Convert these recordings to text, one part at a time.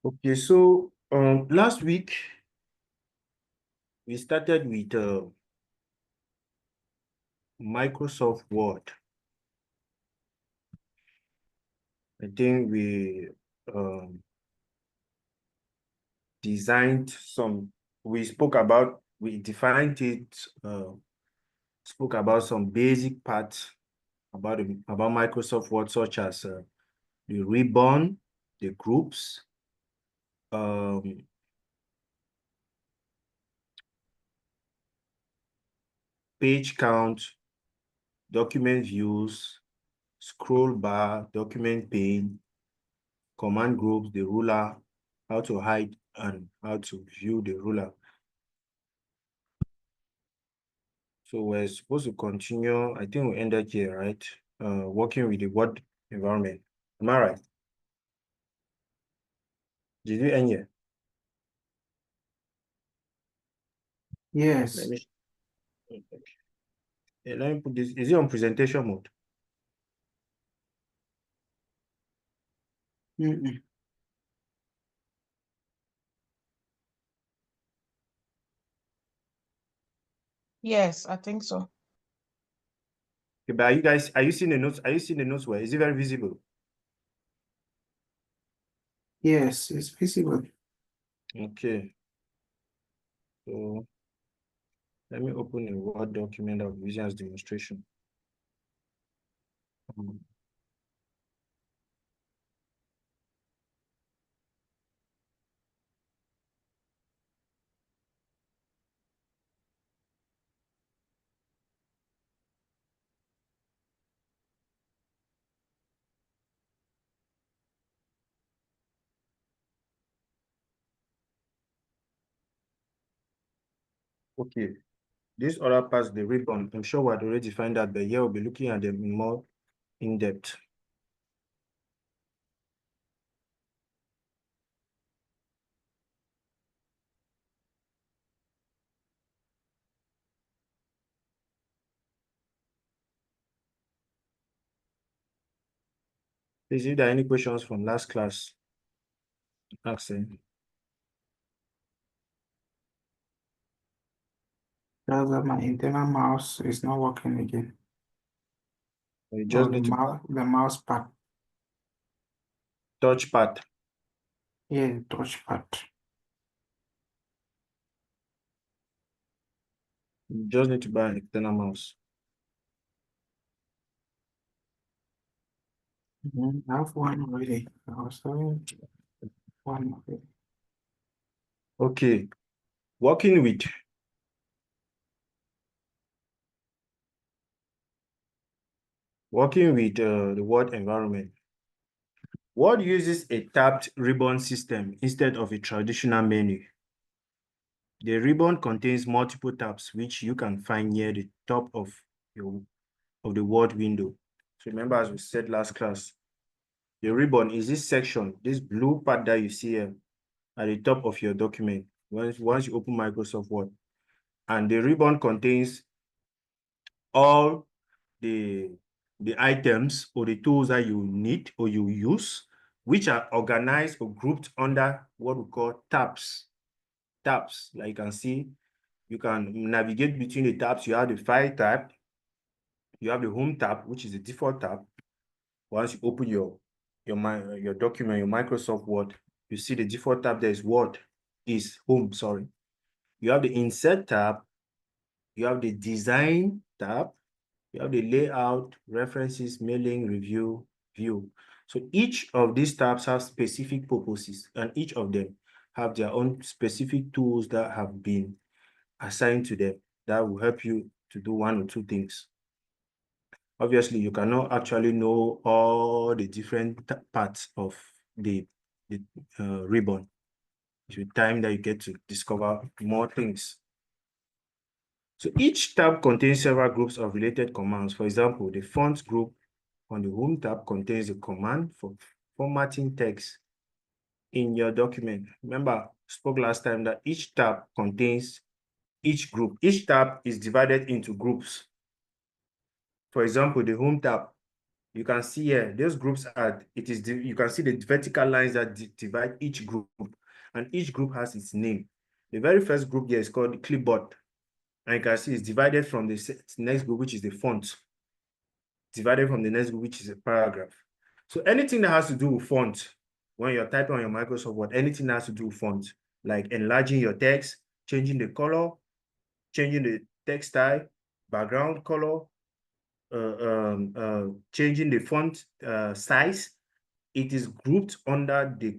Okay, so last week we started with Microsoft Word. I think we designed some, we defined it, spoke about some basic parts about Microsoft Word, such as the ribbon, the groups, page count, document views, scroll bar, document pane, command groups, the ruler, how to hide and how to view the ruler. So we're supposed to continue. I think we ended here, right? Working with the Word environment. Am I right? Did we end here? Yes. Let me, okay. Let me put this. Is it on presentation mode? Yes, I think so. Okay, but are you seeing the notes? Are you seeing the notes well? Is it very visible? Yes, it's visible. Okay. So let me open a Word document of using as demonstration. Okay. This other parts, the ribbon, I'm sure we had already defined that, but here we'll be looking at them more in depth. Please, if there are any questions from last class, ask them. Rather, my internal mouse is not working again. You just need to the mouse pad. touch pad. Yeah, touch pad. You just need to buy an external mouse. I have one already. Also, one already. Okay. Working with the Word environment. Word uses a tabbed ribbon system instead of a traditional menu. The ribbon contains multiple tabs, which you can find near the top of the Word window. So remember, as we said last class, the ribbon is this section, this blue part that you see here at the top of your document once you open Microsoft Word. And the ribbon contains all the items or the tools that you need or you use, which are organized or grouped under what we call tabs. Tabs, like you can see, you can navigate between the tabs. You have the File tab, you have the Home tab, which is the default tab. Once you open your document, your Microsoft Word, you see the default tab there is Home, sorry. You have the Insert tab, you have the Design tab, you have the Layout, References, Mailing, Review, View. So each of these tabs have specific purposes, and each of them have their own specific tools that have been assigned to them that will help you to do one or two things. Obviously, you cannot actually know all the different parts of the ribbon. It's with time that you get to discover more things. So each tab contains several groups of related commands. For example, the Fonts group on the Home tab contains a command for formatting text in your document. Remember, I spoke last time that each tab contains each group. Each tab is divided into groups. For example, the Home tab You can see here, those groups are, you can see the vertical lines that divide each group, and each group has its name. The very first group here is called clipboard. And you can see it's divided from the next group, which is the font. Divided from the next group, which is a paragraph. So anything that has to do with font, when you're typing on your Microsoft Word, anything that has to do with font, like enlarging your text, changing the color, changing the text style, background color, changing the font size, it is grouped under the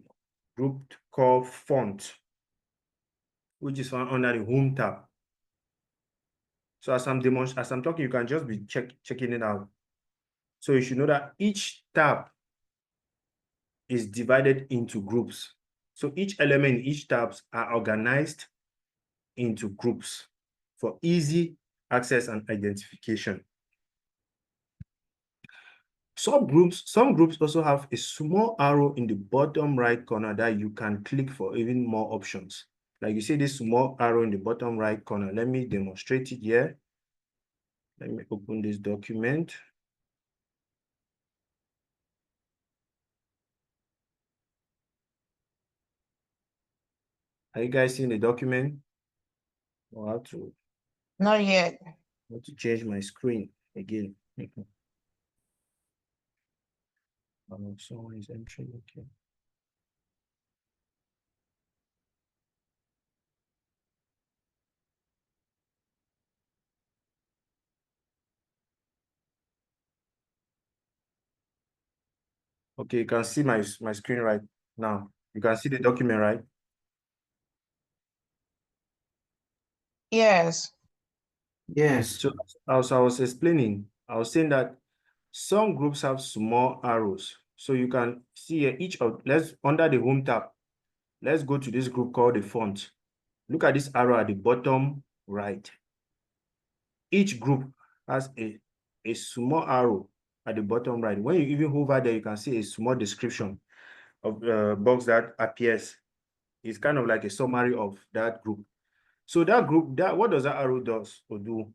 group called font, which is found under the Home tab. So as I'm talking, you can just be checking it out. So you should know that each tab is divided into groups. So each element in each tabs are organized into groups for easy access and identification. Some groups also have a small arrow in the bottom right corner that you can click for even more options. Like you see this small arrow in the bottom right corner. Let me demonstrate it here. Let me open this document. Are you guys seeing the document? I'll have to Not yet. change my screen again. Someone is entering, okay. Okay, you can see my screen right now. You can see the document, right? Yes. Yes. So as I was explaining, I was saying that some groups have small arrows. So you can see here under the Home tab, let's go to this group called the font. Look at this arrow at the bottom right. Each group has a small arrow at the bottom right. When you even hover there, you can see a small description of the box that appears. It's kind of like a summary of that group. So that group, what does that arrow do?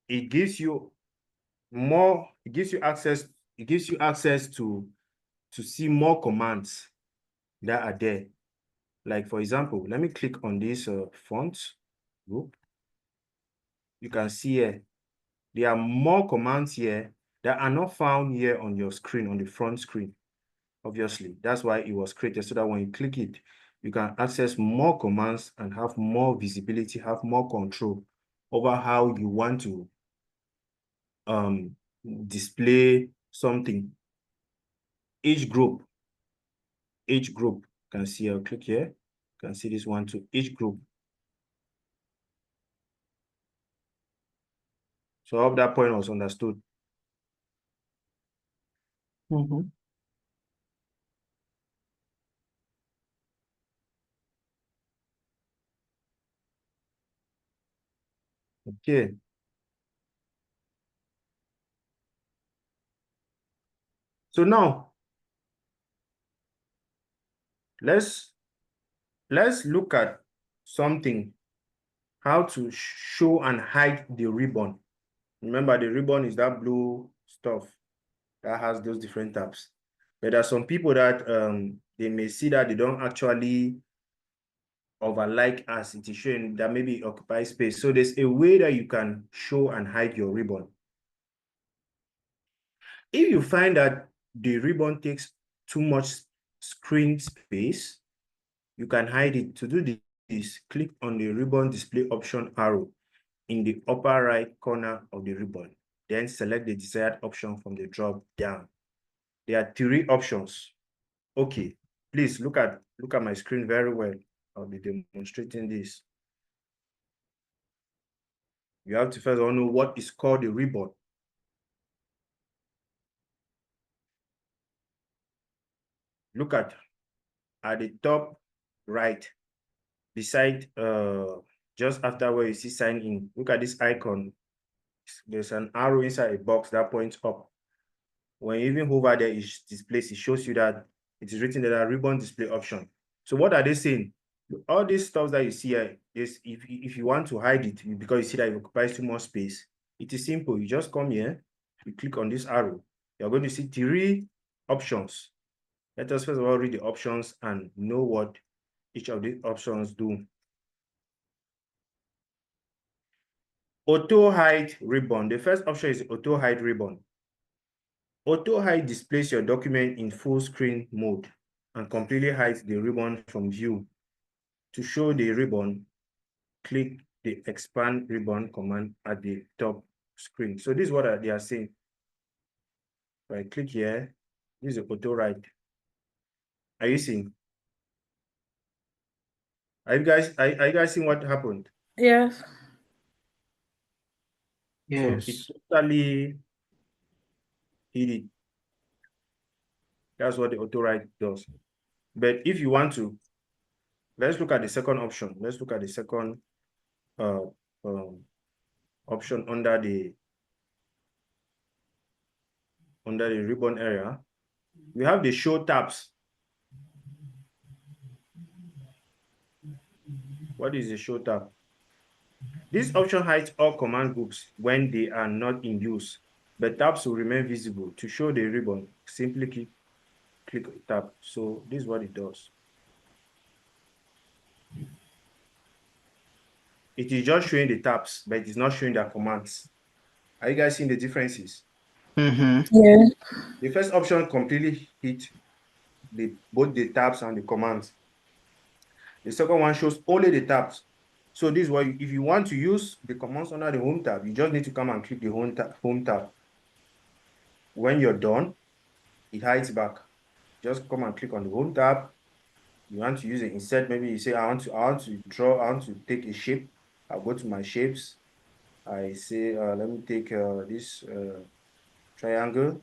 It gives you more, it gives you access to see more commands that are there. Like for example, let me click on this font group. You can see here, there are more commands here that are not found here on your screen, on the front screen. Obviously, that's why it was created, so that when you click it, you can access more commands and have more visibility, have more control over how you want to display something. Each group, can see, I'll click here, can see this one too, each group. So I hope that point was understood. Mm-hmm. Okay. So now, let's look at something, how to show and hide the ribbon. Remember, the ribbon is that blue stuff that has those different tabs. But there are some people that they may see that they don't actually overlike as it is showing, that maybe occupy space. So there's a way that you can show and hide your ribbon. If you find that the ribbon takes too much screen space, you can hide it. To do this, click on the ribbon display option arrow in the upper right corner of the ribbon. Then select the desired option from the drop down. There are 3 options. Okay, please look at my screen very well. I'll be demonstrating this. You have to first of all know what is called a ribbon. Look at the top right, beside just after where you see sign in. Look at this icon. There's an arrow inside a box that points up. When you even hover there, it displays, it shows you that it is written there, ribbon display option. So what are they saying? All these stuff that you see here is, if you want to hide it because you see that it occupies too much space, it is simple. You just come here, you click on this arrow, You're going to see 3 options. Let us first of all read the options and know what each of the options do. Auto hide ribbon. The first option is auto hide ribbon. Auto hide displays your document in full screen mode and completely hides the ribbon from view. To show the ribbon, click the expand ribbon command at the top screen. So this is what they are saying. If I click here, this is auto hide. Are you seeing? Are you guys seeing what happened? Yes. Yes. So it totally hid it. That's what the auto write does. But if you want to, let's look at the second option. Let's look at the second option under the ribbon area. We have the show tabs. What is the show tab? This option hides all command groups when they are not in use, but tabs will remain visible. To show the ribbon, simply click tab. So this is what it does. It is just showing the tabs, but it is not showing their commands. Are you guys seeing the differences? Mm-hmm. Yeah. The first option completely hid both the tabs and the commands. The second one shows only the tabs. So this is why if you want to use the commands under the home tab, you just need to come and click the home tab. When you're done, it hides back. Just come and click on the home tab. You want to use it insert, maybe you say I want to take a shape. I'll go to my shapes. I say let me take this triangle.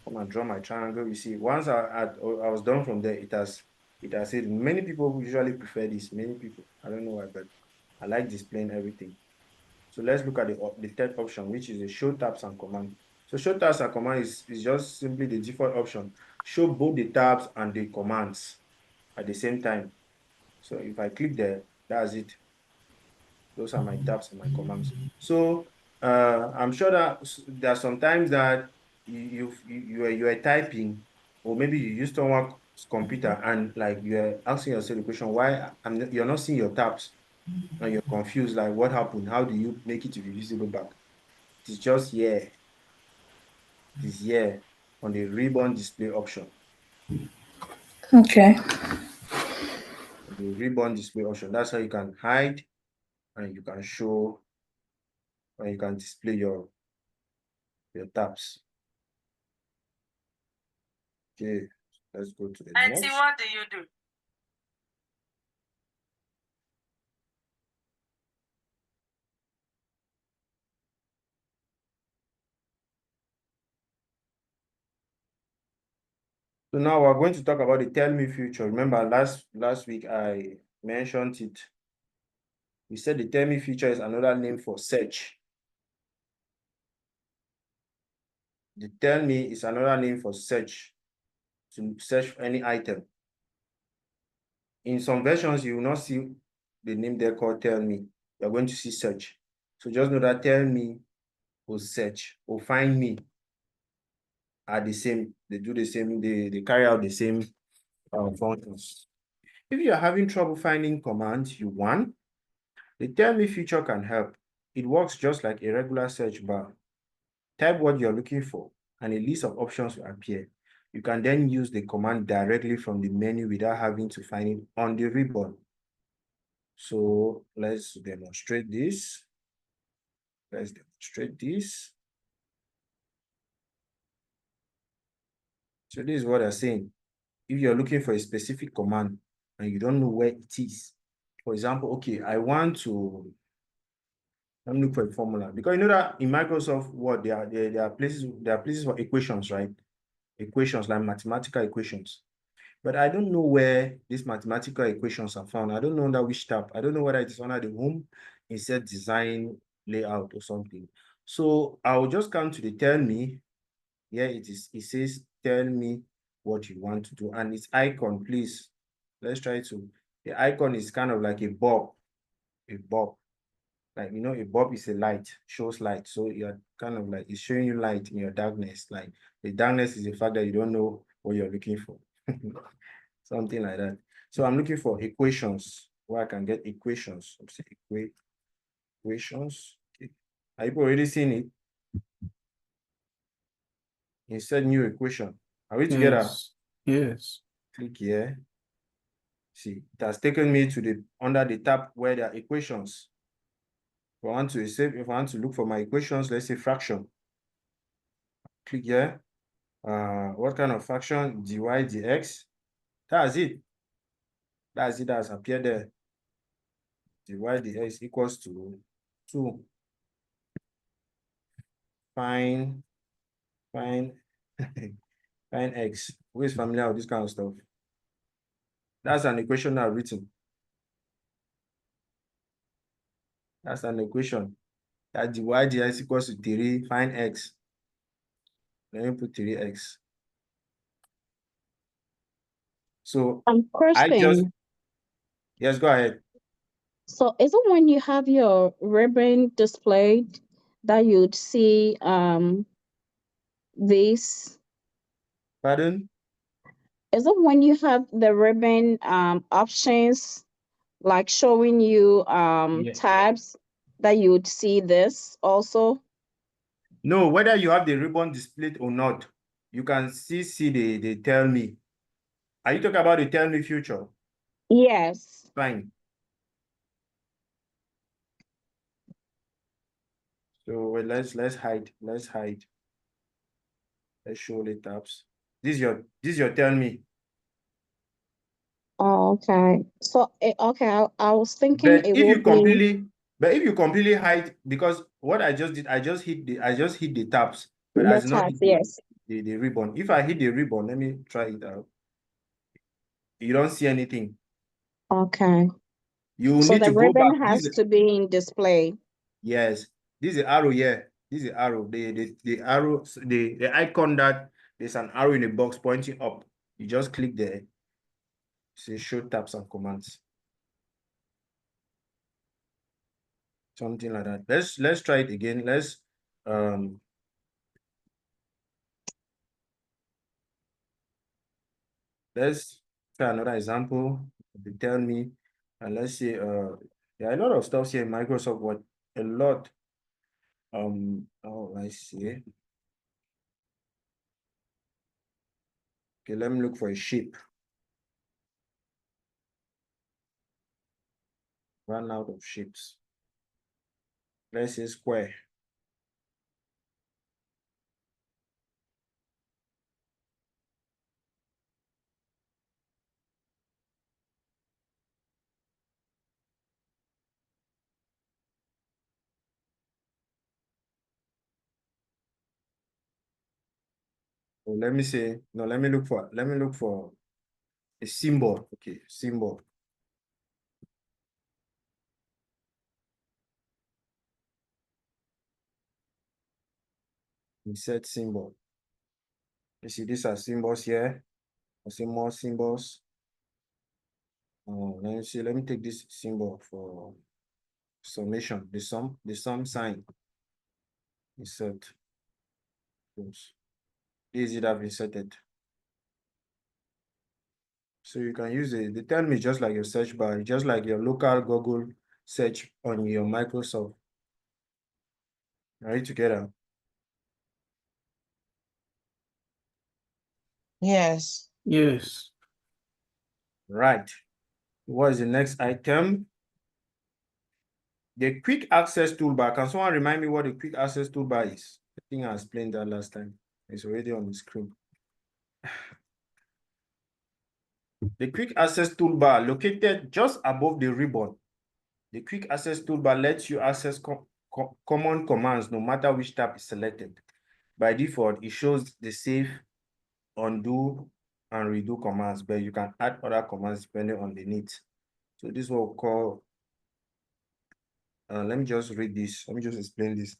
Come and draw my triangle. You see, once I was done from there, it has said many people usually prefer this. Many people, I don't know why, but I like displaying everything. So let's look at the third option, which is the show tabs and command. So show tabs and command is just simply the default option. Show both the tabs and the commands at the same time. So if I click there, that's it. Those are my tabs and my commands. So I'm sure that there are some times that you are typing, or maybe you use someone's computer and like you're asking yourself the question, why you're not seeing your tabs and you're confused, like what happened? How do you make it to be visible back? It's just here. It is here on the ribbon display option. Okay. The ribbon display option. That's how you can hide and you can show and you can display your tabs. Okay, let's go to the next. What do you do? So now we're going to talk about the tell me feature. Remember last week I mentioned it. We said the tell me feature is another name for search. The tell me is another name for search, to search for any item. In some versions, you will not see the name there called tell me. You're going to see search. So just know that tell me or search or find me are the same. They do the same, they carry out the same functions. If you're having trouble finding commands you want, the tell me feature can help. It works just like a regular search bar. Type what you're looking for and a list of options will appear. You can then use the command directly from the menu without having to find it on the ribbon. So let's demonstrate this. Let's demonstrate this. So this is what I'm saying. If you're looking for a specific command and you don't know where it is, for example, okay, I want to let me look for a formula, because you know that in Microsoft Word there are places for equations, right? Equations like mathematical equations. But I don't know where these mathematical equations are found. I don't know under which tab. I don't know whether it is under the home, insert design, layout, or something. So I'll just come to the tell me. Here it is. It says tell me what you want to do. And its icon, please. Let's try to. The icon is kind of like a bulb. A bulb. Like, you know, a bulb is a light, shows light. So you're kind of like, it's showing you light in your darkness. Like the darkness is the fact that you don't know what you're looking for. Something like that. So I'm looking for equations where I can get equations. Let's say equations. Okay. Are you already seen it? Insert new equation. Are we together? Yes. Yes. Click here. See, it has taken me to the under the tab where there are equations. If I want to save, if I want to look for my equations, let's say fraction. Click here. What kind of fraction? Dy dx. That's it. That's it. That's appeared there. Dy dx equals to 2. Find find x. Who is familiar with this kind of stuff? That's an equation now written. That's an equation. That dy dx equals to 3. Find x. Let me put 3x. So I just, Question. yes, go ahead. So is it when you have your ribbon displayed that you'd see this? Pardon? Is it when you have the ribbon options like showing you Yeah. tabs that you would see this also? No, whether you have the ribbon displayed or not, you can see the tell me. Are you talking about the tell me future? Yes. Fine. So well, let's hide. Let's hide. Let's show the tabs. This is your tell me. Oh, okay. So okay, I was thinking But it if will you be completely hide, because what I just did, I just hit the tabs, but I the did not tabs, hit yes. the ribbon. If I hit the ribbon, let me try it out. You don't see anything. Okay. You So need the to go back. ribbon has to be in display. Yes, this is arrow here. This is arrow. The arrow, the icon that there's an arrow in the box pointing up. You just click there. Say show tabs and commands. Something like that. Let's try it again. Let's try another example. They tell me, and let's say there are a lot of stuff here in Microsoft Word. A lot. Oh, I see. Okay, let me look for a shape. Run out of shapes. Let's say square. So let me say, no, let me look for a symbol. Okay, symbol. Insert symbol. You see, these are symbols here. I see more symbols. Let me see. Let me take this symbol for summation. The sum sign. Insert. Close. This is it I've inserted. So you can use it. They tell me just like your search bar, just like your local Google search on your Microsoft. Are you together? Yes. Yes. Right. What is the next item? The quick access toolbar. Can someone remind me what the quick access toolbar is? I think I explained that last time. It's already on the screen. The quick access toolbar located just above the ribbon. The quick access toolbar lets you access common commands no matter which tab is selected. By default, it shows the save, undo, and redo commands, but you can add other commands depending on the needs. So this is what we call, let me just read this. Let me just explain this.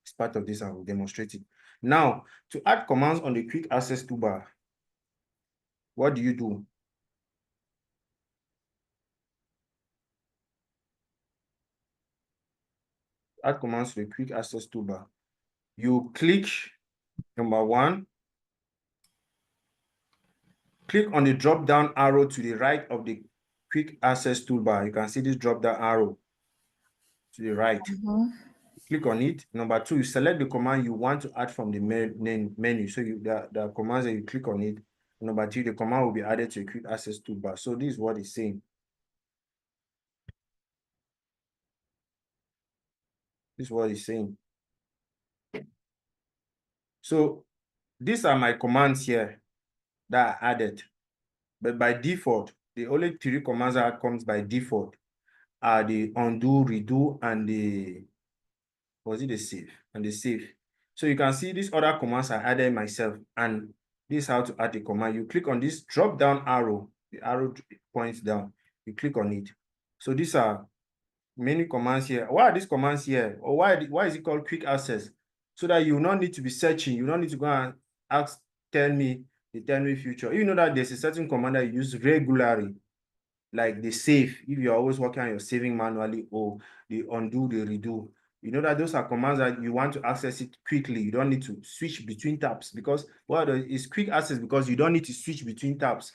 As part of this, I will demonstrate it. Now, to add commands on the quick access toolbar, what do you do? add commands to the quick access toolbar. You click number 1. Click on the drop down arrow to the right of the quick access toolbar. You can see this drop down arrow to the right. Click on it. Number 2, you select the command you want to add from the menu. So the commands that you click on it. Number 3, the command will be added to a quick access toolbar. So this is what it's saying. This is what it's saying. So these are my commands here that I added. But by default, the only 3 commands that comes by default are the undo, redo, and the save and the save. So you can see these other commands I added myself, and this is how to add a command. You click on this drop down arrow, the arrow points down, you click on it. So these are many commands here. Why are these commands here? Or why is it called quick access? So that you will not need to be searching, you don't need to go and ask, tell me future. You know that there's a certain command that you use regularly, like the save, if you're always working on your saving manually, or the undo, the redo. You know that those are commands that you want to access it quickly. You don't need to switch between tabs, because it's quick access because you don't need to switch between tabs.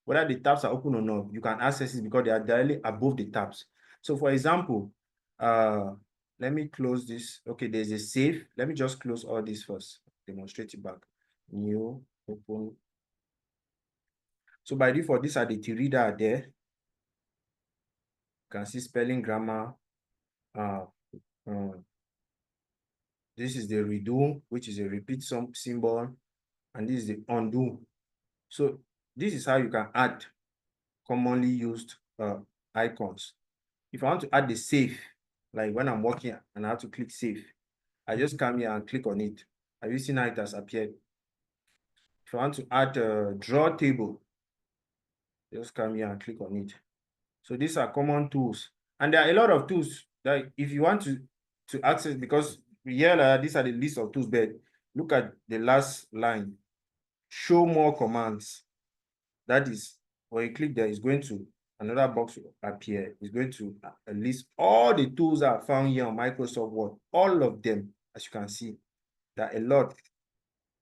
Whether the tabs are open or not, you can access it because they are directly above the tabs. So for example, let me close this. Okay, there's a save. Let me just close all this first. Demonstrate it back. New, open. So by default, these are the 3 that are there. You can see spelling, grammar. This is the redo, which is a repeat symbol, and this is the undo. So this is how you can add commonly used icons. If I want to add the save, like when I'm working and I have to click save, I just come here and click on it. Have you seen how it has appeared? If I want to add a draw table, just come here and click on it. So these are common tools, and there are a lot of tools that if you want to access, because here these are the list of tools, but look at the last line, show more commands. That is, when you click there, it's going to, another box will appear. It's going to list all the tools that are found here on Microsoft Word, all of them. As you can see, there are a lot,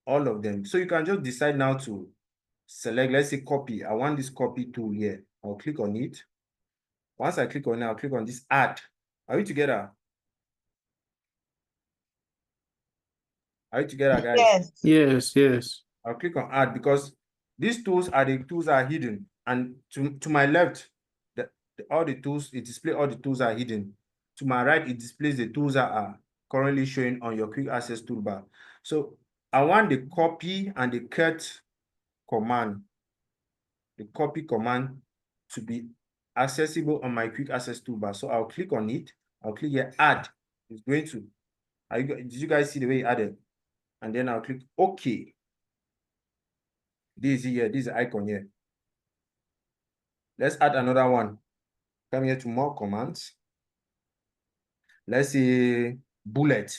all of them. So you can just decide now to select, let's say copy. I want this copy tool here. I'll click on it. Once I click on it, I'll click on this add. Are we together? Are you together, guys? Yes. Yes. I'll click on add because these tools are the tools are hidden. And to my left, all the tools, it displays all the tools are hidden. To my right, it displays the tools that are currently showing on your quick access toolbar. So I want the copy and the cut command, the copy command, to be accessible on my quick access toolbar. So I'll click on it. I'll click here, add. It's going to, did you guys see the way it added? And then I'll click OK. This here, this icon here. Let's add another one. Come here to more commands. Let's say bullet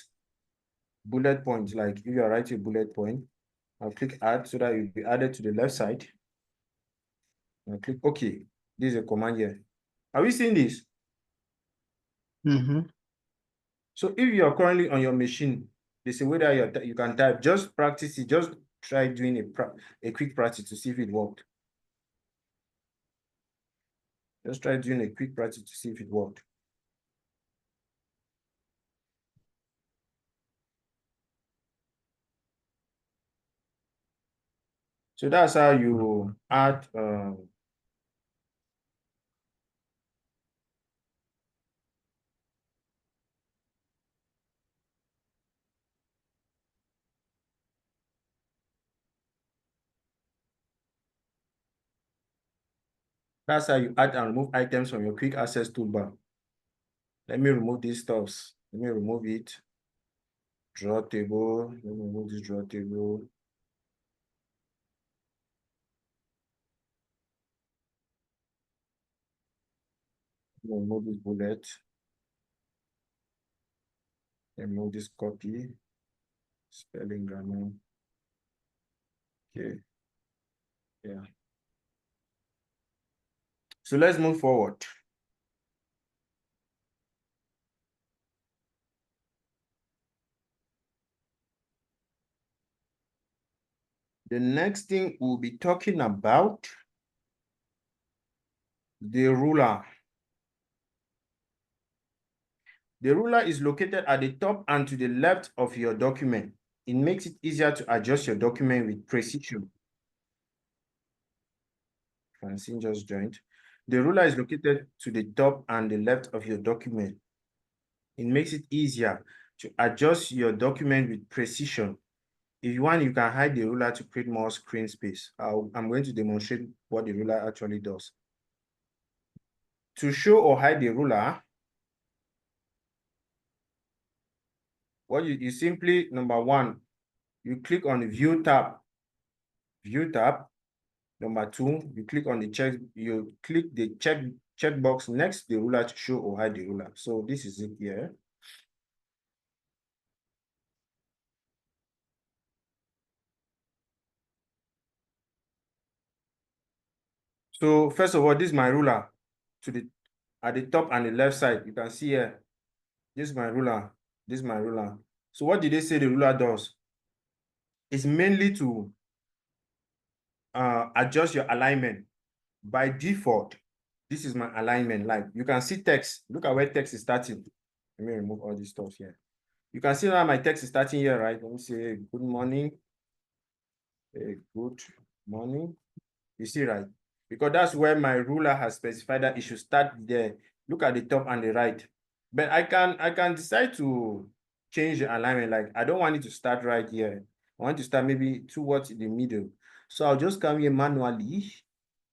point. Like if you are writing a bullet point, I'll click add so that it will be added to the left side. I'll click OK. This is a command here. Are we seeing this? So if you are currently on your machine, there's a way that you can type. Just practice it. Just try doing a quick practice to see if it worked. Just try doing a quick practice to see if it worked. So that's how you add that's how you add and remove items from your quick access toolbar. Let me remove these stuffs. Let me remove it. Draw table. Let me remove this draw table. Remove this bullet. Remove this copy. Spelling, grammar. Okay. Yeah. So let's move forward. The next thing we'll be talking about, the ruler. The ruler is located at the top and to the left of your document. It makes it easier to adjust your document with precision. Francine just joined. The ruler is located to the top and the left of your document. It makes it easier to adjust your document with precision. If you want, you can hide the ruler to create more screen space. I'm going to demonstrate what the ruler actually does. To show or hide the ruler, what you simply, number one, you click on the view tab. Number two, you click on the checkbox next to the ruler to show or hide the ruler. So this is it here. So first of all, this is my ruler at the top and the left side. You can see here, this is my ruler, this is my ruler. So what did they say the ruler does? It's mainly to adjust your alignment. By default, this is my alignment. Like you can see text. Look at where text is starting. Let me remove all this stuff here. You can see now my text is starting here, right? Let me say good morning. Good morning. You see, right? Because that's where my ruler has specified that it should start there. Look at the top and the right. But I can decide to change the alignment. Like I don't want it to start right here. I want to start maybe towards the middle. So I'll just come here manually.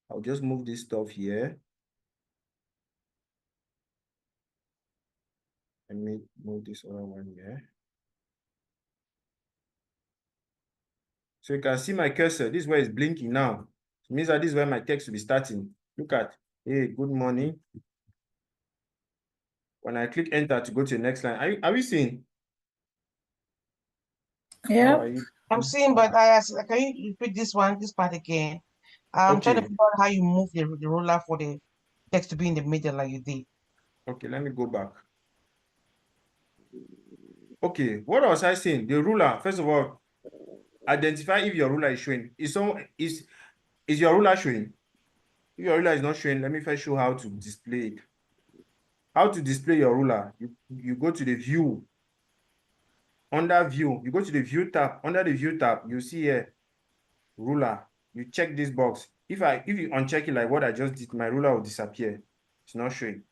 I'll just move this stuff here. Let me move this other one here. So you can see my cursor. This is where it's blinking now. It means that this is where my text will be starting. Look at, hey, good morning. When I click enter to go to the next line, are we seeing? Yeah. I'm seeing, but I asked, can you repeat this part again? I'm trying to Okay. figure out how you move the ruler for the text to be in the middle like you did. Okay, let me go back. Okay, what was I saying? The ruler, first of all, identify if your ruler is showing. Is your ruler showing? If your ruler is not showing, let me first show how to display it. How to display your ruler? You go to the view. Under view, you go to the view tab. Under the view tab, you see here ruler. You check this box. If you uncheck it like what I just did, my ruler will disappear. It's not showing.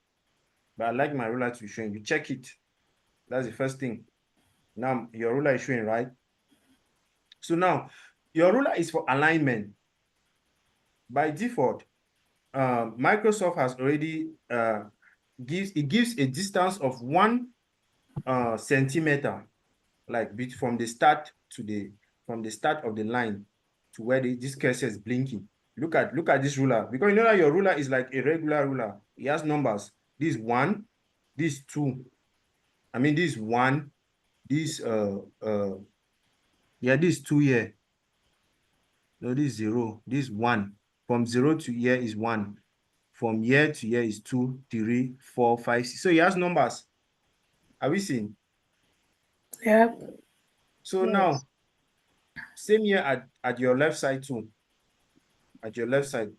But I like my ruler to be showing. You check it. That's the first thing. Now your ruler is showing, right? So now your ruler is for alignment. By default, Microsoft has already gives a distance of 1 centimeter, like from the start of the line to where this cursor is blinking. Look at this ruler, because you know that your ruler is like a regular ruler. It has numbers. This is 1, this is 2. I mean, this is 1. This this is 2 here. No, this is 0. This is 1. From 0 to here is 1. From here to here is 2, 3, 4, 5, 6. So it has numbers. Are we seeing? Yeah. So Yes. now, same here at your left side too. At your left side.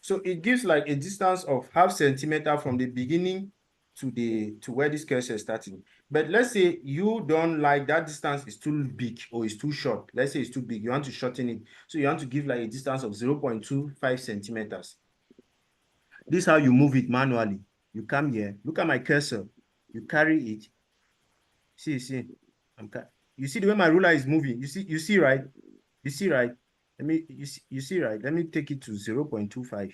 So it gives like a distance of 0.5 centimeter from the beginning to where this cursor is starting. But let's say you don't like that distance is too big or it's too short. Let's say it's too big. You want to shorten it. So you want to give like a distance of 0.25 centimeters. This is how you move it manually. You come here. Look at my cursor. You carry it. See. You see the way my ruler is moving. You see, right? You see, right? You see, right? Let me take it to 0.25.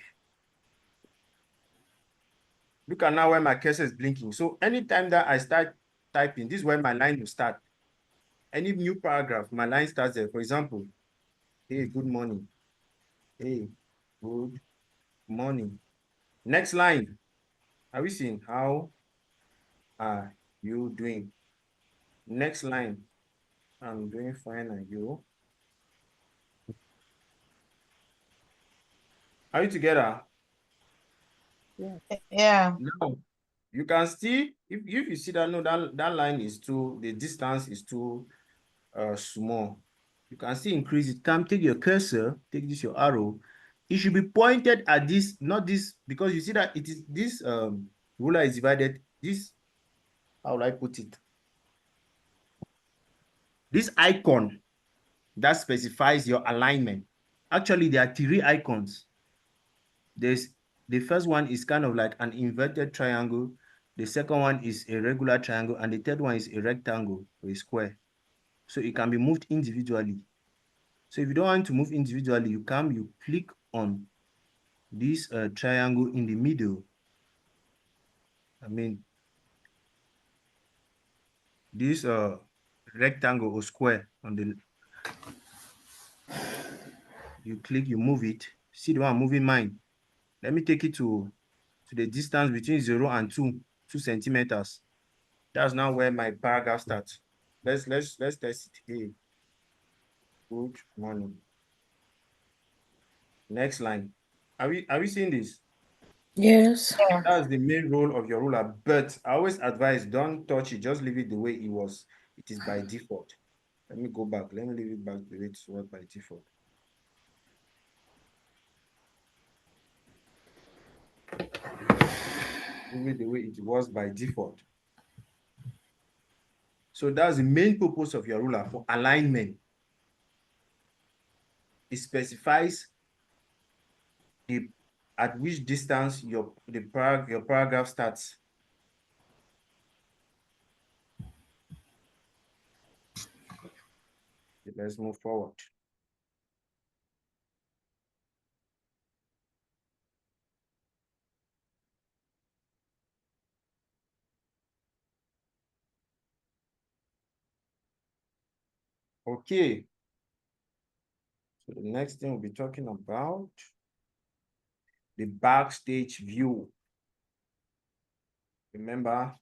Look at now where my cursor is blinking. So anytime that I start typing, this is where my line will start. Any new paragraph, my line starts there. For example, hey, good morning. Hey, good morning. Next line. Are we seeing? How are you doing? Next line. I'm doing fine, and you? Are you together? Yeah. No. You can see, if you see that, no, that line is too, the distance is too small. You can still increase it. Come take your cursor, take this your arrow. It should be pointed at this, not this, because you see that it is this ruler is divided. This, how will I put it? This icon that specifies your alignment. Actually, there are 3 icons. There's the first one is kind of like an inverted triangle. The second one is a regular triangle, and the third one is a rectangle or a square. So it can be moved individually. So if you don't want to move individually, you click on this triangle in the middle. I mean, this rectangle or square on the, you click, you move it. See the one I'm moving mine. Let me take it to the distance between 0 and 2 centimeters. That's now where my paragraph starts. Let's test it here. Good morning. Next line. Are we seeing this? Yes. That's the main role of your ruler, but I always advise don't touch it, just leave it the way it was. It is by default. Let me go back. Let me leave it back the way it was by default. Leave it the way it was by default. So that's the main purpose of your ruler, for alignment. It specifies at which distance your paragraph starts. Let's move forward. Okay. So the next thing we'll be talking about, the backstage view. Remember,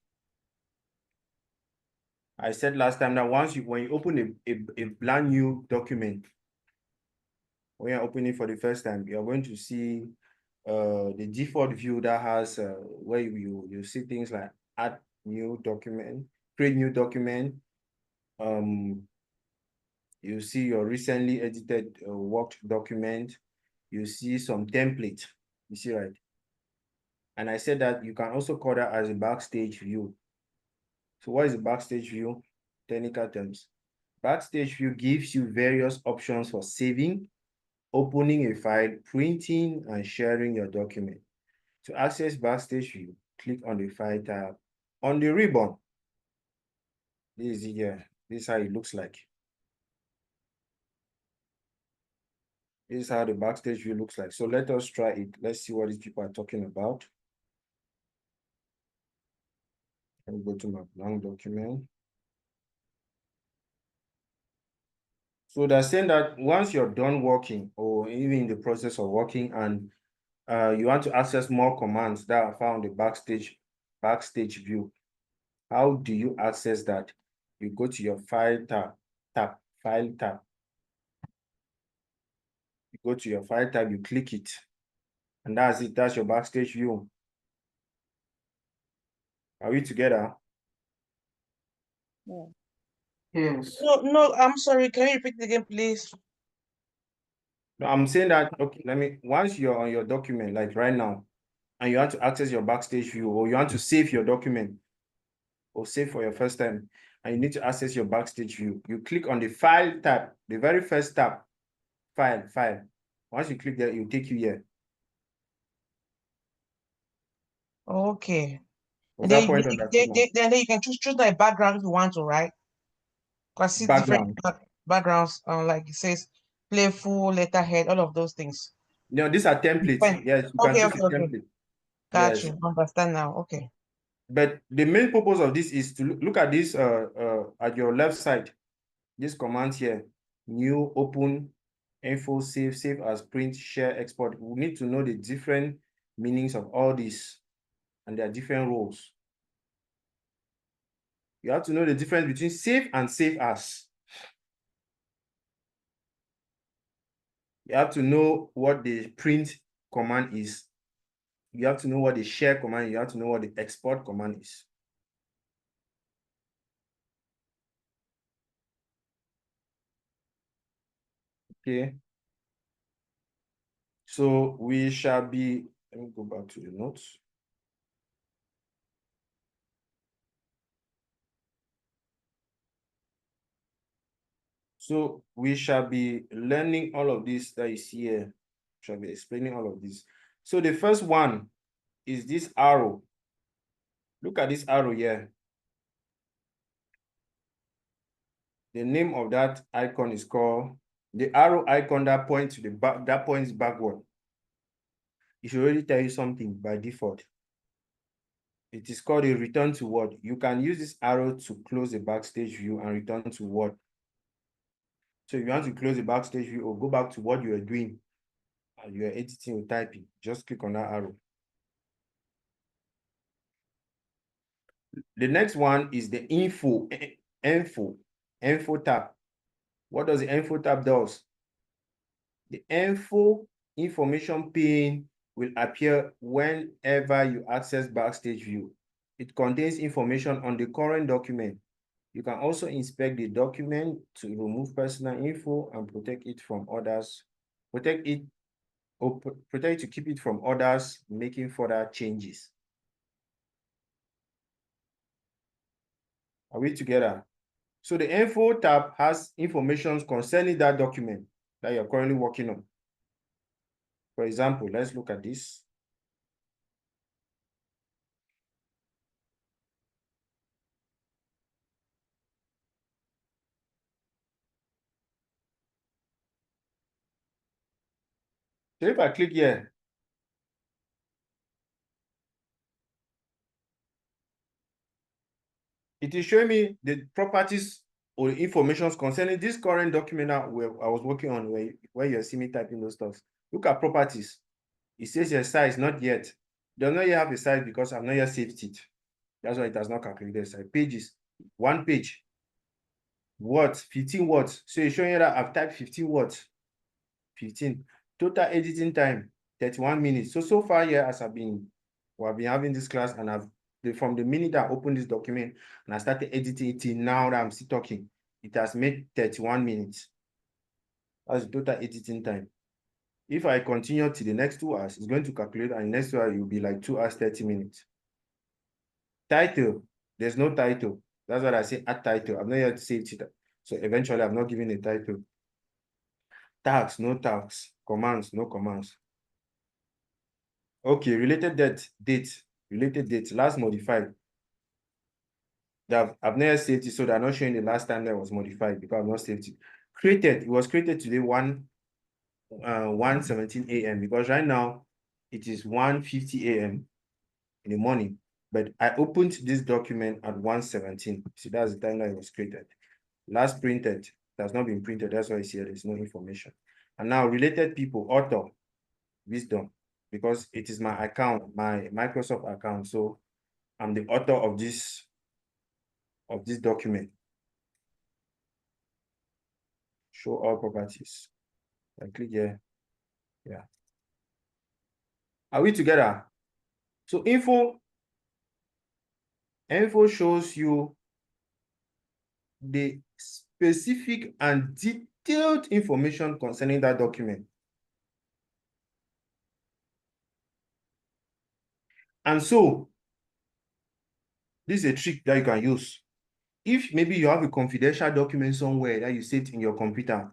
I said last time that when you open a brand new document, when you're opening for the first time, you're going to see the default view that has where you see things like add new document, create new document. You see your recently edited worked document. You see some template. You see, right? And I said that you can also call that as a backstage view. So what is a backstage view? Technical terms. Backstage view gives you various options for saving, opening a file, printing, and sharing your document. To access backstage view, click on the File tab on the ribbon. This is how it looks like. This is how the backstage view looks like. So let us try it. Let's see what these people are talking about. Let me go to my blank document. So they're saying that once you're done working, or even in the process of working, and you want to access more commands that are found in the backstage view, how do you access that? You go to your File tab, File tab. You go to your File tab, you click it, and that's it. That's your backstage view. Are we together? Yes. No, I'm sorry. Can you repeat it again, please? No, I'm saying that, okay, once you're on your document, like right now, and you want to access your backstage view, or you want to save your document, or save for your first time, and you need to access your backstage view, you click on the File tab, the very first tab, File. Once you click there, it will take you here. Okay. Was And that then, point understood now? then you can choose the background if you want to, right? Because see different backgrounds, like it says playful, letterhead, all of those things. No, these are templates. Fine. Yes, you can Okay, choose a okay. template. Got Yes. you. Understand now. Okay. But the main purpose of this is to look at this at your left side. This command here, new, open, info, save as, print, share, export. We need to know the different meanings of all these and their different roles. You have to know the difference between save and save as. You have to know what the print command is. You have to know what the share command is. You have to know what the export command is. Okay. So we shall be, let me go back to the notes. So we shall be learning all of this that you see here. Shall be explaining all of this. So the first one is this arrow. Look at this arrow here. The name of that icon is called the arrow icon that points to the back, that points backward. It should already tell you something by default. It is called a return to what. You can use this arrow to close the backstage view and return to what. So if you want to close the backstage view or go back to what you are doing, and you are editing or typing, just click on that arrow. The next one is the info tab. What does the info tab does? The info information pane will appear whenever you access Backstage View. It contains information on the current document. You can also inspect the document to remove personal info and protect it from others. Protect it to keep it from others making further changes. Are we together? So the info tab has information concerning that document that you're currently working on. For example, let's look at this. So if I click here, it is showing me the properties or the information concerning this current document that I was working on where you see me typing those stuff. Look at properties. It says your size, not yet. It does not yet have a size because I've not yet saved it. That's why it does not calculate the size. Pages, 1 page. Words, 15 words. So it's showing you that I've typed 15 words. 15. Total editing time, 31 minutes. So far here, as I've been having this class, and from the minute I opened this document and I started editing it till now that I'm still talking, it has made 31 minutes. That's the total editing time. If I continue to the next 2 hours, it's going to calculate, and next 2 hours, it will be like 2 hours, 30 minutes. Title, there's no title. That's what I say, add title. I've not yet saved it. So eventually, I'm not giving a title. Tags, no tags. Commands, no commands. Okay, related date, last modified. I've never saved it, so they're not showing the last time that was modified because I've not saved it. Created, it was created today 1:17 a.m. because right now it is 1:50 a.m. in the morning. But I opened this document at 1:17. So that's the time that it was created. Last printed, it has not been printed. That's why it's here. There's no information. And now related people, author, Wisdom, because it is my account, my Microsoft account. So I'm the author of this document. Show all properties. I click here. Yeah. Are we together? So info shows you the specific and detailed information concerning that document. And so this is a trick that you can use. If maybe you have a confidential document somewhere that you saved in your computer,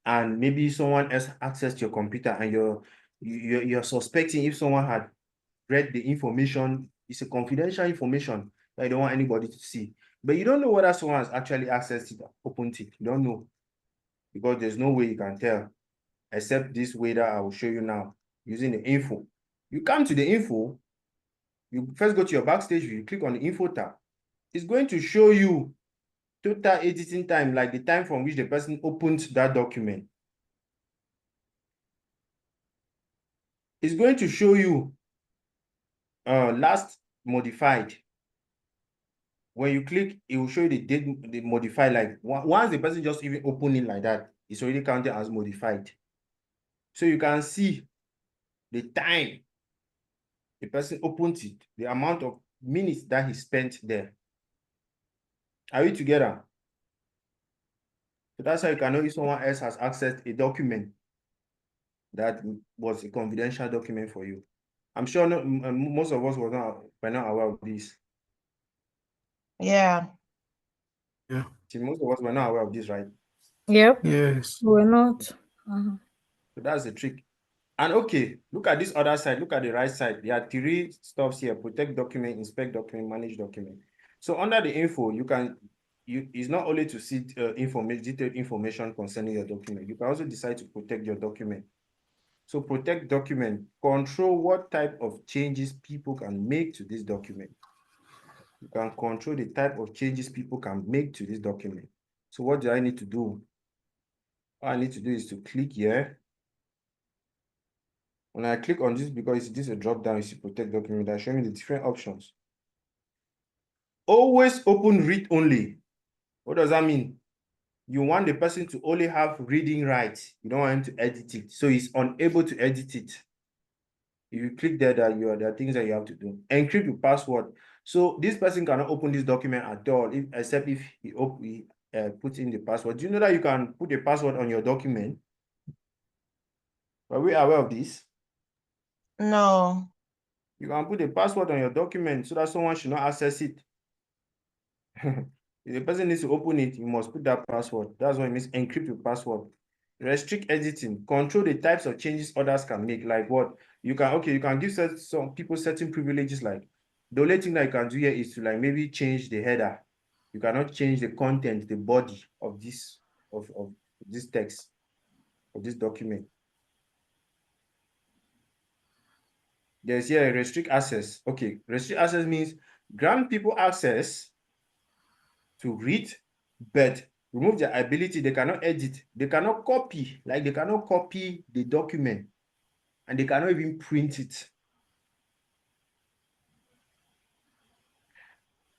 and maybe someone else accessed your computer, and you're suspecting if someone had read the information, it's a confidential information that you don't want anybody to see. But you don't know whether someone has actually accessed it, opened it. You don't know, because there's no way you can tell, except this way that I will show you now, using the info. You come to the info, you first go to your Backstage View, you click on the info tab. It's going to show you total editing time, like the time from which the person opened that document. It's going to show you last modified. When you click, it will show you the date, the modified. Like once the person just even open it like that, it's already counted as modified. So you can see the time the person opened it, the amount of minutes that he spent there. Are we together? So that's how you can know if someone else has accessed a document that was a confidential document for you. I'm sure most of us were not aware of this. Yeah. See, most of us were not aware of this, right? Yep. Yes. We're not. Uh-huh. So that's the trick. And okay, look at this other side. Look at the right side. There are three stuffs here: protect document, inspect document, manage document. So under the info, it's not only to see detailed information concerning your document. You can also decide to protect your document. So protect document, control what type of changes people can make to this document. You can control the type of changes people can make to this document. So what do I need to do? All I need to do is to click here. When I click on this, because this is a drop down, you see protect document, I show me the different options. Always open read only. What does that mean? You want the person to only have reading rights. You don't want him to edit it. So he's unable to edit it. If you click there, there are things that you have to do. Encrypt your password. So this person cannot open this document at all, except if he puts in the password. Do you know that you can put a password on your document? Are we aware of this? No. You can put a password on your document so that someone should not access it. If the person needs to open it, you must put that password. That's what it means, encrypt your password. Restrict editing, control the types of changes others can make, like what? You can give some people certain privileges, like the only thing that you can do here is to like maybe change the header. You cannot change the content, the body of this text, of this document. There's here restrict access. Okay, restrict access means grant people access to read, but remove their ability. They cannot edit, they cannot copy, like they cannot copy the document, and they cannot even print it.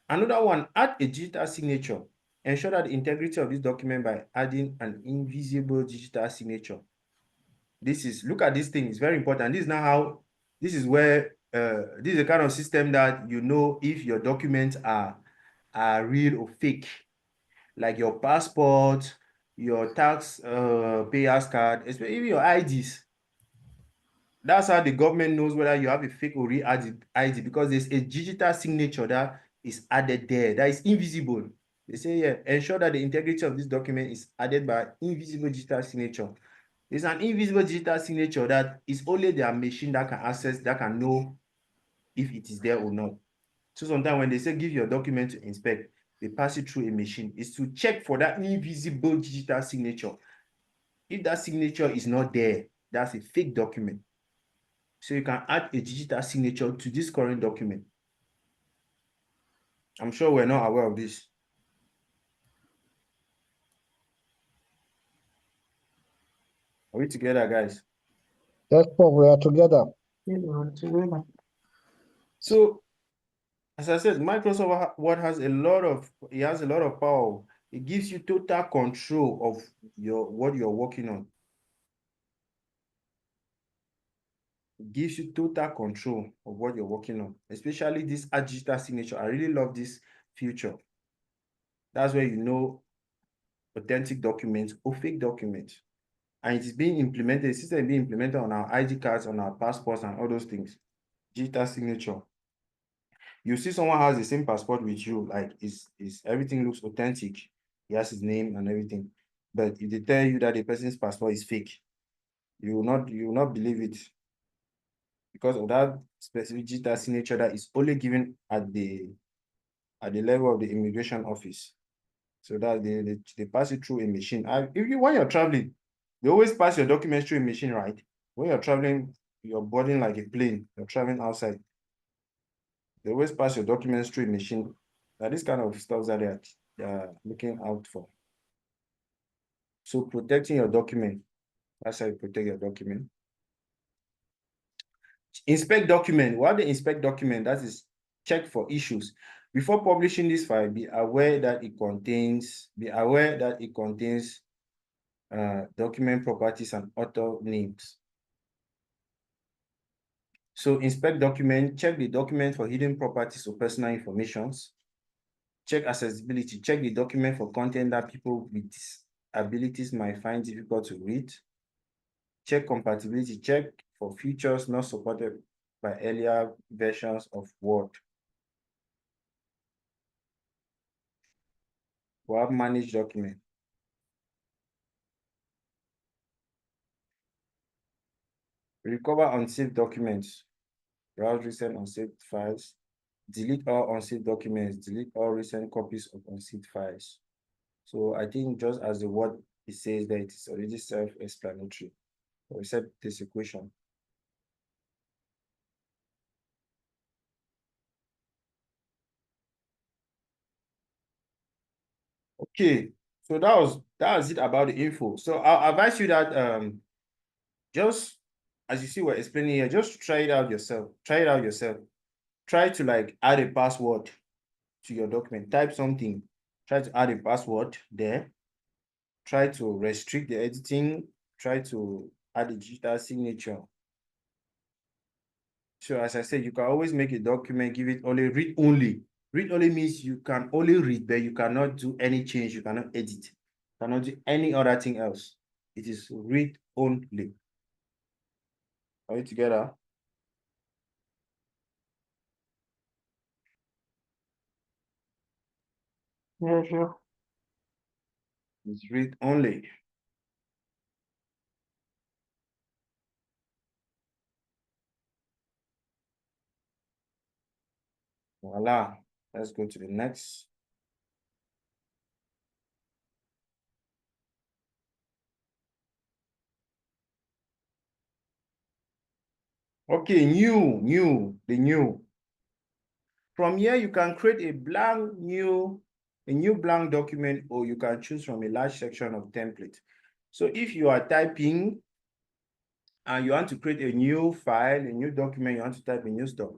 Another one, add a digital signature. Ensure that the integrity of this document by adding an invisible digital signature. Look at this thing, it's very important. This is where this is the kind of system that you know if your documents are real or fake, like your passport, your tax payers card, especially even your IDs. That's how the government knows whether you have a fake or real ID, because there's a digital signature that is added there that is invisible. They say, yeah, ensure that the integrity of this document is added by invisible digital signature. There's an invisible digital signature that is only their machine that can access, that can know if it is there or not. So sometimes when they say give your document to inspect, they pass it through a machine. It's to check for that invisible digital signature. If that signature is not there, that's a fake document. So you can add a digital signature to this current document. I'm sure we're not aware of this. Are we together, guys? Yes, sir, we are together. So, as I said, Microsoft Word has a lot of power. It gives you total control of what you're working on. It gives you total control of what you're working on, especially this digital signature. I really love this feature. That's where you know authentic documents or fake documents. And it is being implemented, the system is being implemented on our ID cards, on our passports, and all those things. Digital signature. You see someone has the same passport with you, like everything looks authentic. He has his name and everything. But if they tell you that the person's passport is fake, you will not believe it, because of that specific digital signature that is only given at the level of the immigration office. So that they pass it through a machine. When you're traveling, they always pass your documents through a machine, right? When you're traveling, you're boarding like a plane, you're traveling outside. They always pass your documents through a machine. Now, this kind of stuff that they are looking out for. So protecting your document, that's how you protect your document. Inspect document. What the inspect document, that is check for issues. Before publishing this file, be aware that it contains document properties and author names. So inspect document, check the document for hidden properties or personal information. Check accessibility, check the document for content that people with abilities might find difficult to read. Check compatibility, check for features not supported by earlier versions of Word. We have manage document. Recover unsaved documents. Browse recent unsaved files. Delete all unsaved documents. Delete all recent copies of unsaved files. So I think just as the word it says that it is already self-explanatory. Except this equation. Okay, so that was it about the info. So I'll advise you that just as you see we're explaining here, just try it out yourself. Try it out yourself. Try to like add a password to your document. Type something. Try to add a password there. Try to restrict the editing. Try to add a digital signature. So as I said, you can always make a document, give it only read only. Read only means you can only read, but you cannot do any change. You cannot edit. You cannot do any other thing else. It is read only. Are we together? Yeah, sure. It's read only. Voila. Let's go to the next. Okay, the new. From here, you can create a new blank document, or you can choose from a large section of template. So if you are typing and you want to create a new file, a new document, you want to type a new stuff.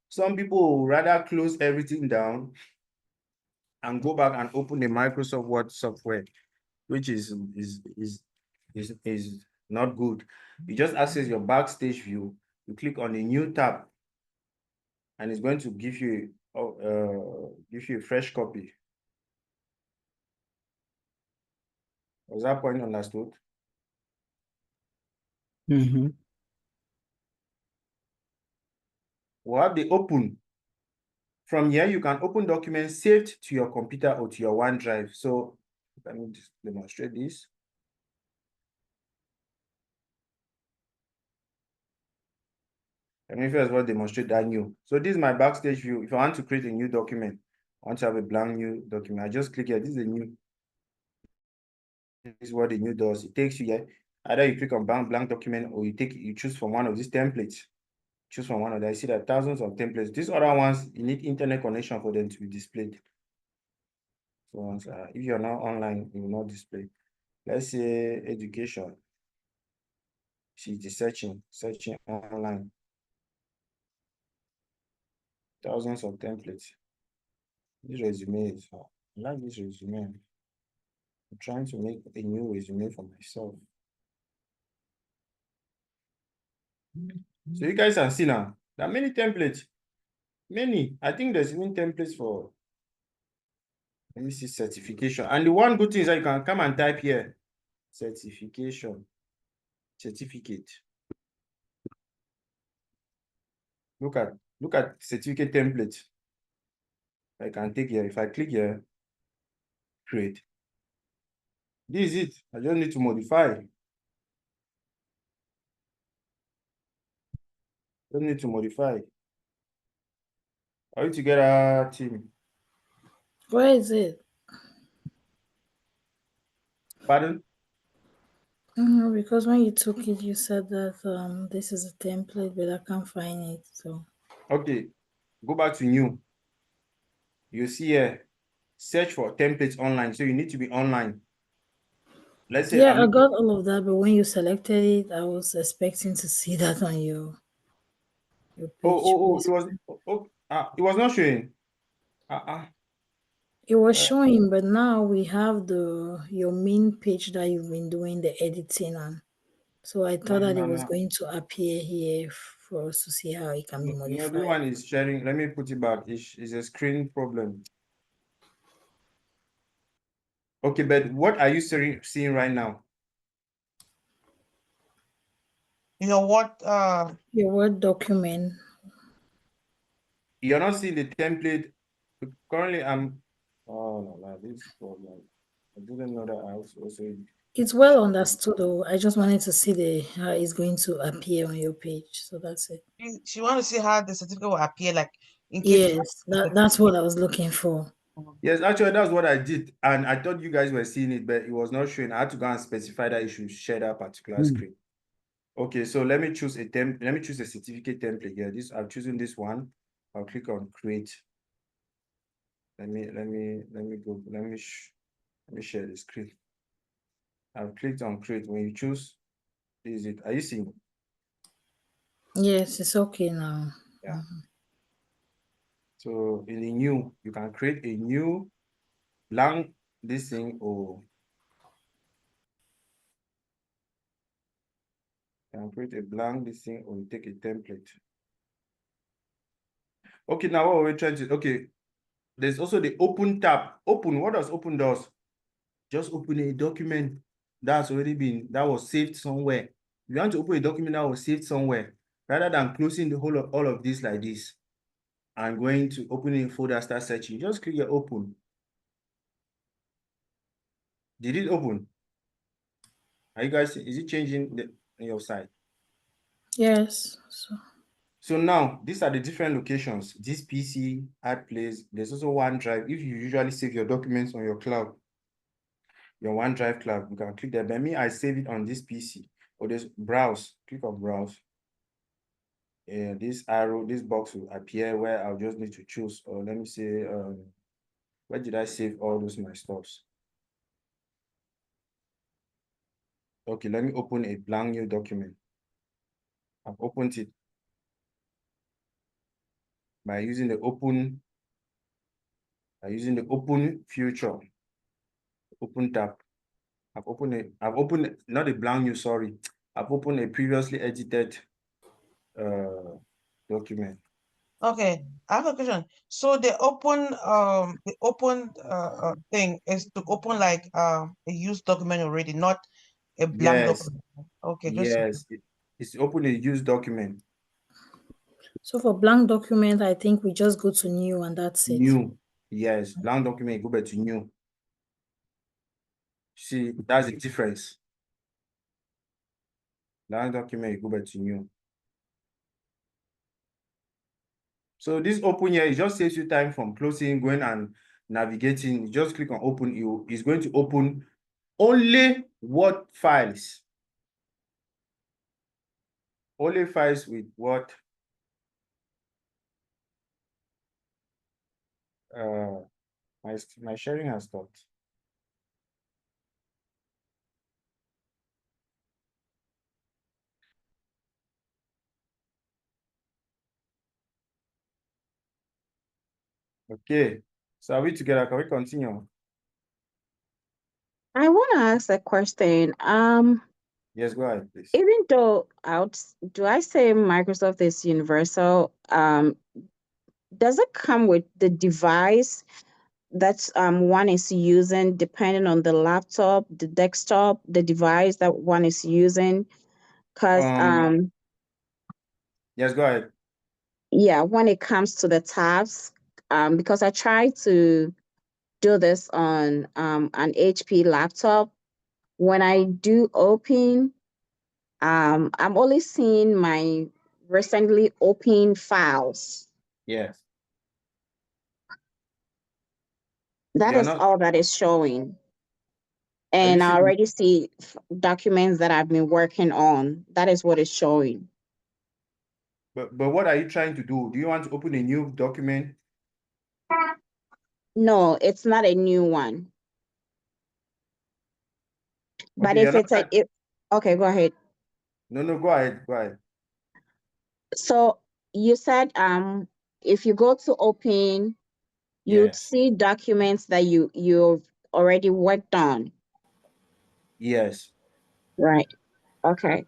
Some people would rather close everything down and go back and open the Microsoft Word software, which is not good. You just access your backstage view, you click on the new tab, and it's going to give you a fresh copy. Was that point understood? Mm-hmm. We'll have the open. From here, you can open documents saved to your computer or to your OneDrive. So let me just demonstrate this. Let me first of all demonstrate that new. So this is my backstage view. If I want to create a new document, I want to have a blank new document, I just click here. This is a new. This is what the new does. It takes you here. Either you click on blank document, or you choose from one of these templates. Choose from one of them. I see that thousands of templates. These other ones, you need internet connection for them to be displayed. So if you're not online, it will not display. Let's say education. See the searching online. Thousands of templates. This resume is, I like this resume. I'm trying to make a new resume for myself. So you guys can see now, there are many templates. Many. I think there's even templates for, let me see, certification. And the one good thing is that you can come and type here, certification, certificate. Look at certificate template. I can take here. If I click here, create. This is it. I just need to modify. Don't need to modify. Are you together, team? Where is it? Pardon? Because when you took it, you said that this is a template, but I can't find it. So Okay, go back to new. You see here, search for templates online. So you need to be online. Let's say yeah, I got all of that, but when you selected it, I was expecting to see that on your page. it was not showing. It was showing, but now we have your main page that you've been doing the editing on. So I thought that it was going to appear here for us to see how it can be modified. Everyone is sharing. Let me put it back. It's a screen problem. Okay, but what are you seeing right now? You know what? Your Word document. You're not seeing the template. Currently, oh no, this problem. I didn't know that I was also. It's well understood though. I just wanted to see the how it's going to appear on your page. So that's it. She want to see how the certificate will appear, like in case. Yes, that's what I was looking for. Yes, actually, that's what I did. And I thought you guys were seeing it, but it was not showing. I had to go and specify that you should share that particular screen. Okay, so let me choose a certificate template here. I'm choosing this one. I'll click on create. Let me go. Let me share the screen. I've clicked on create. When you choose, is it? Are you seeing? Yes, it's okay now. Yeah. So in the new, you can create a new blank this thing, or you can create a blank this thing, or you take a template. Okay, now what we're trying to, okay, there's also the open tab. Open, what does open does? Just open a document that was saved somewhere. If you want to open a document that was saved somewhere, rather than closing the whole of all of this like this and going to open a folder, start searching, just click your open. Did it open? Are you guys, is it changing on your side? Yes. So now these are the different locations. This PC, add place. There's also OneDrive. If you usually save your documents on your cloud, your OneDrive cloud, you can click there. But me, I save it on this PC. Or this browse. Click on browse. And this arrow, this box will appear where I'll just need to choose. Or let me say, where did I save all those my stuffs? Okay, let me open a blank new document. I've opened it by using the open feature, open tab. I've opened not a blank new, sorry. I've opened a previously edited document. Okay, I have a question. So the open thing is to open like a used document already, not a blank Yes, document. Okay, yes, it's open a used document. So for blank document, I think we just go to new and that's it. New, yes, blank document, go back to new. See, that's the difference. Blank document, go back to new. So this open here, it just saves you time from closing, going and navigating. You just click on open. It's going to open only Word files. Only files with what? My sharing has stopped. Okay, so are we together? Can we continue? I want to ask a question. Yes, go ahead, please. Even though do I say Microsoft is universal? Does it come with the device that one is using, depending on the laptop, the desktop, the device that one is using? Because Yes, go ahead. yeah, when it comes to the tabs, because I tried to do this on an HP laptop. When I do open, I'm only seeing my recently opened files. Yes. That You're is not, all that is showing. are you And I seeing? already see documents that I've been working on. That is what is showing. But what are you trying to do? Do you want to open a new document? No, it's not a new one. But Okay, if it's okay, go ahead. No, go ahead. Go ahead. So you said if you go to open, you'd Yes. see documents that you've already worked on. Yes. Right. Okay.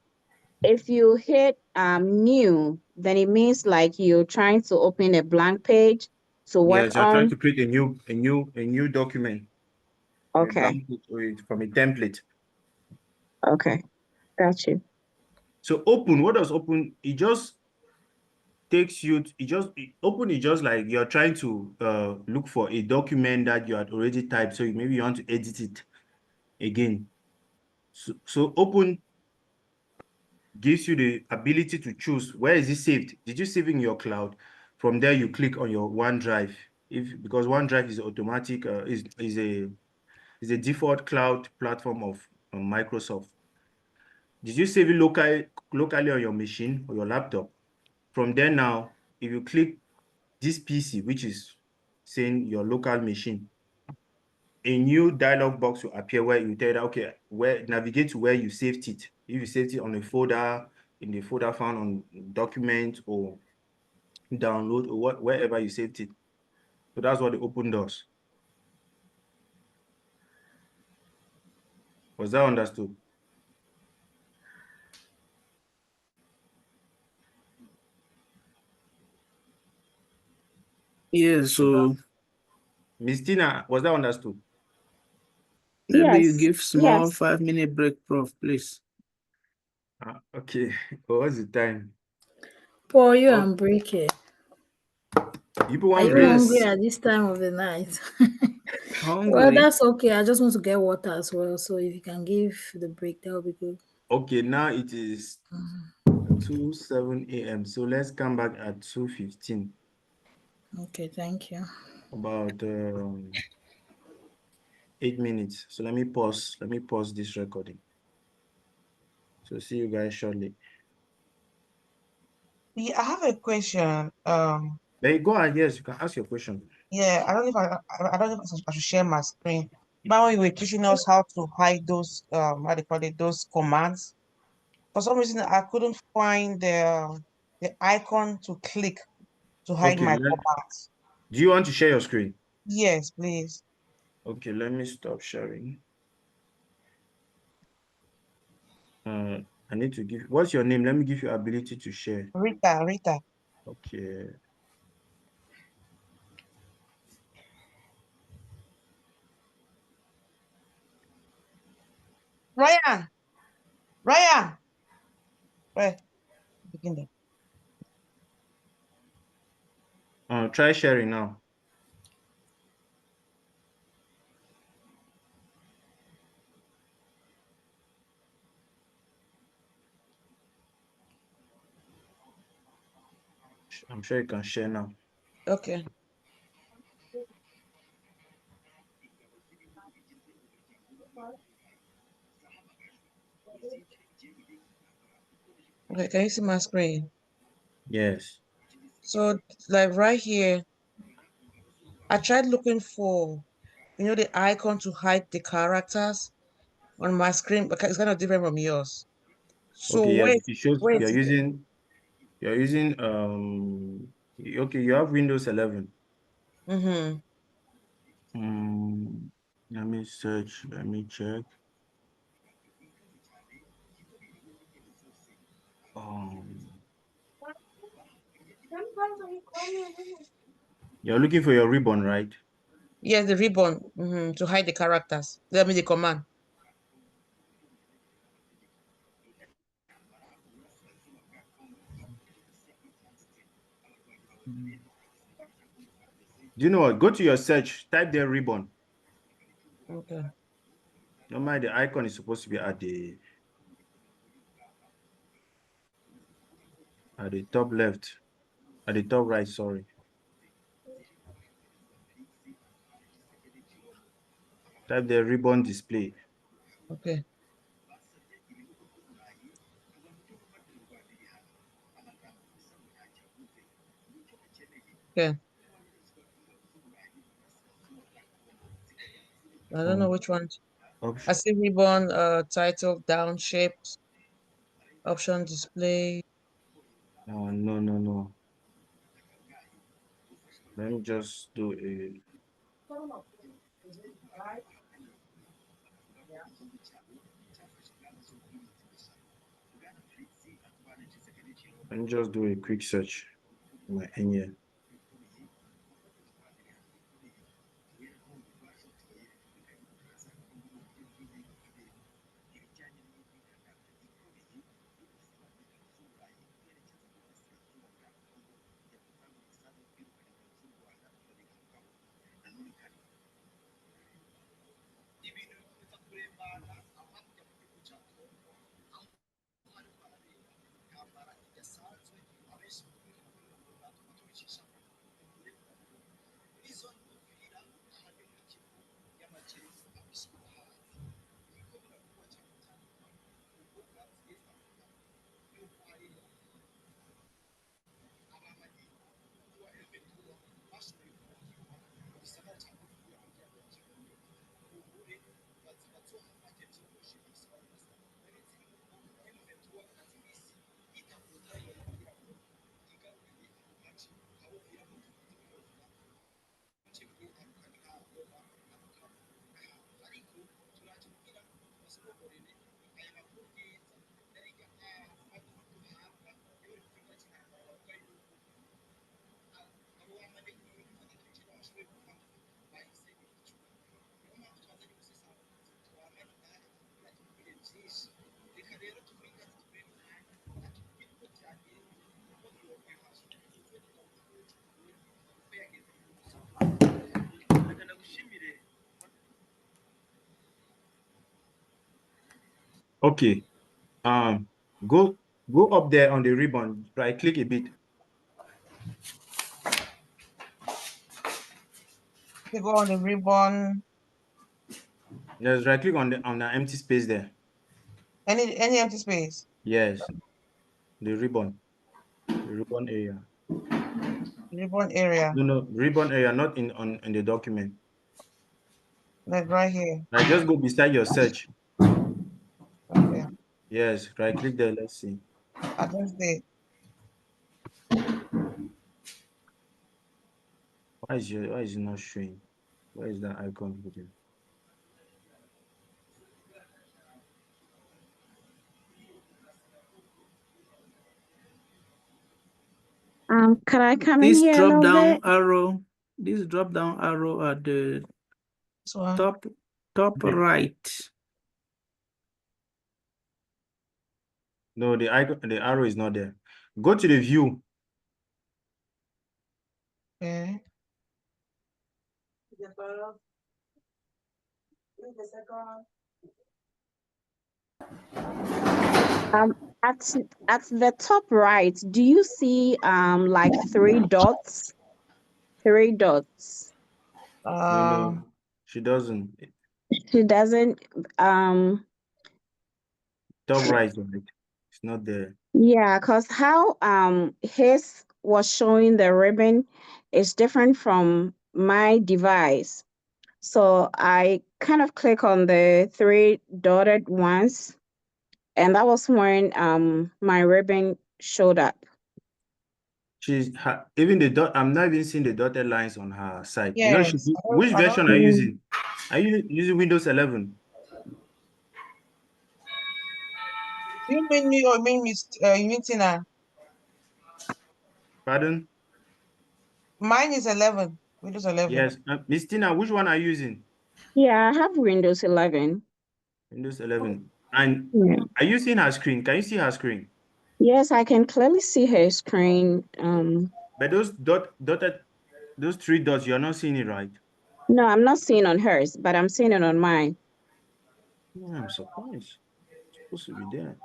If you hit new, then it means like you're trying to open a blank page to work Yes, you're trying on. to create a new document. Okay. Download it from a template. Okay. Got you. So open, what does open? It just takes you, open is just like you're trying to look for a document that you had already typed. So maybe you want to edit it again. So open gives you the ability to choose where is it saved. Did you save in your cloud? From there, you click on your OneDrive. Because OneDrive is automatic, is a default cloud platform of Microsoft. Did you save it locally on your machine or your laptop? From there now, if you click this PC, which is saying your local machine, a new dialog box will appear where you tell that, okay, navigate to where you saved it. If you saved it on a folder, in the folder found on document or download or wherever you saved it. So that's what the open does. Was that understood? Yeah, so Miss Tina, was that understood? maybe you Yes. give small Yes. 5-minute break, Prof, please. Okay. What's the time? Paul, you Oh, and break it. people Are want you break. hungry Yes, at this time of the night? Well, hungry. that's okay. I just want to get water as well. So if you can give the break, that would be good. Okay, now it is 2:07 a.m. So let's come back at 2:15. Okay, thank you. About 8 minutes. So let me pause this recording. So see you guys shortly. Yeah, I have a question. There you go. Yes, you can ask your question. Yeah, I don't know if I don't know if I should share my screen. But when you were teaching us how to hide those how they call it, those commands, for some reason I couldn't find the icon to click to hide Okay, my commands. do you want to share your screen? Yes, please. Okay, let me stop sharing. I need to give, what's your name? Let me give you ability to share. Rita. Okay. Ryan, right, begin there. Try sharing now. I'm sure you can share now. Okay. Okay, can you see my screen? Yes. So like right here, I tried looking for, the icon to hide the characters on my screen, but it's kind of different from yours. So Okay, yes. It shows where you're is it? using okay, you have Windows 11. Mm-hmm. Let me search, let me check. You're looking for your ribbon, right? Yes, the ribbon to hide the characters. Let me the command. Do you know what? Go to your search, type there ribbon. Okay. Normally the icon is supposed to be at the top left, at the top right, sorry. Type the ribbon display. Okay. Okay. I don't know which one. I Option. see ribbon, title, down shapes, option display. No. Let me just do a. Let me just do a quick search in my end here. Okay. Go up there on the ribbon, right click a bit. You go on the ribbon. Just right click on the empty space there. Any empty space. Yes, the ribbon area. Ribbon area. No, ribbon area, not in the document. Like right here. Now just go beside your search. Okay. Yes, right click there. Let's see. I just did. Why is it not showing? Where is that icon again? Can I come in This here a drop little down bit? arrow, this drop down arrow at the This one. top right. No, the arrow is not there. Go to the view. Okay. At the top right, do you see like 3 dots? 3 dots. No, she doesn't. She doesn't Top right, right? It's not there. yeah, because how his was showing the ribbon is different from my device. So I kind of click on the 3 dotted ones, and that was when my ribbon showed up. Even the dot. I'm not even seeing the dotted lines on her side. You know, Yes. which I don't version are you Mm. using? Are you using Windows 11? You mean me or you mean Tina? Pardon? Mine is 11. Windows 11. Yes, Miss Tina, which one are you using? Yeah, I have Windows 11. Windows 11. And Yeah. are you seeing her screen? Can you see her screen? Yes, I can clearly see her screen. But those those 3 dots, you're not seeing it right. No, I'm not seeing on hers, but I'm seeing it on mine. Yeah, I'm surprised. It's supposed to be there.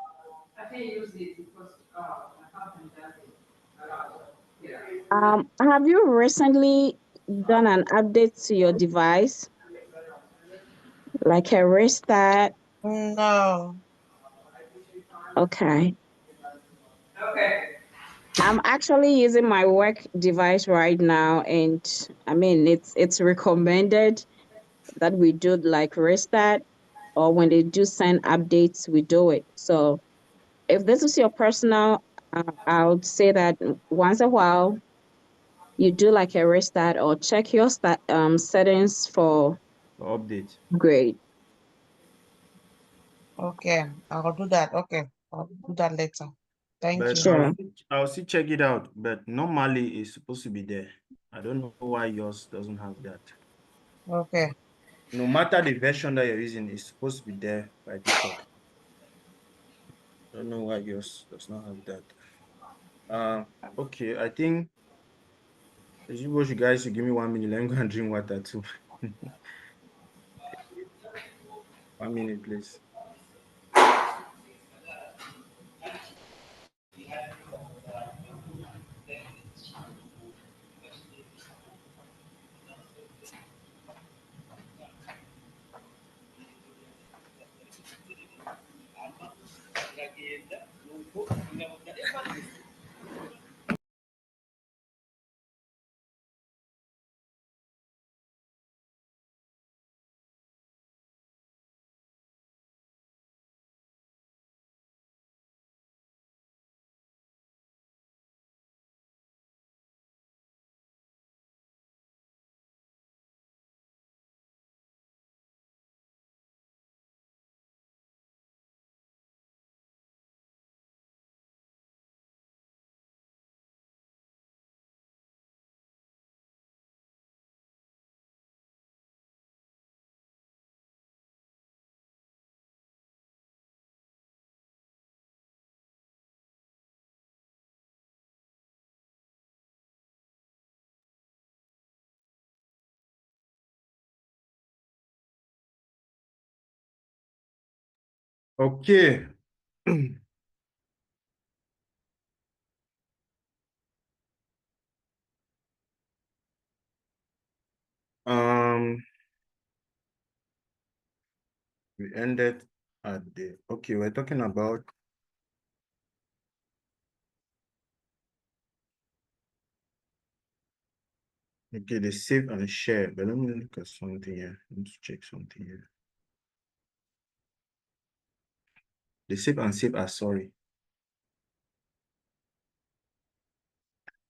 Have you recently done an update to your device, like a restart? No. Okay. I'm actually using my work device right now, and I mean it's recommended that we do like restart, or when they do send updates, we do it. So if this is your personal, I would say that once a while you do like a restart or check your settings for Update. grade. Okay. I'll do that. Okay. I'll do that later. Thank But you. Sure. I'll still check it out. But normally it's supposed to be there. I don't know why yours doesn't have that. Okay. No matter the version that you're using, it's supposed to be there by default. I don't know why yours does not have that. Okay, I think as you wish you guys to give me 1 minute. Let me go and drink water too. 1 minute, please. Okay. We ended at the, okay, we're talking about okay, the save and share. But let me look at something here. Let's check something here. The save and save as, sorry.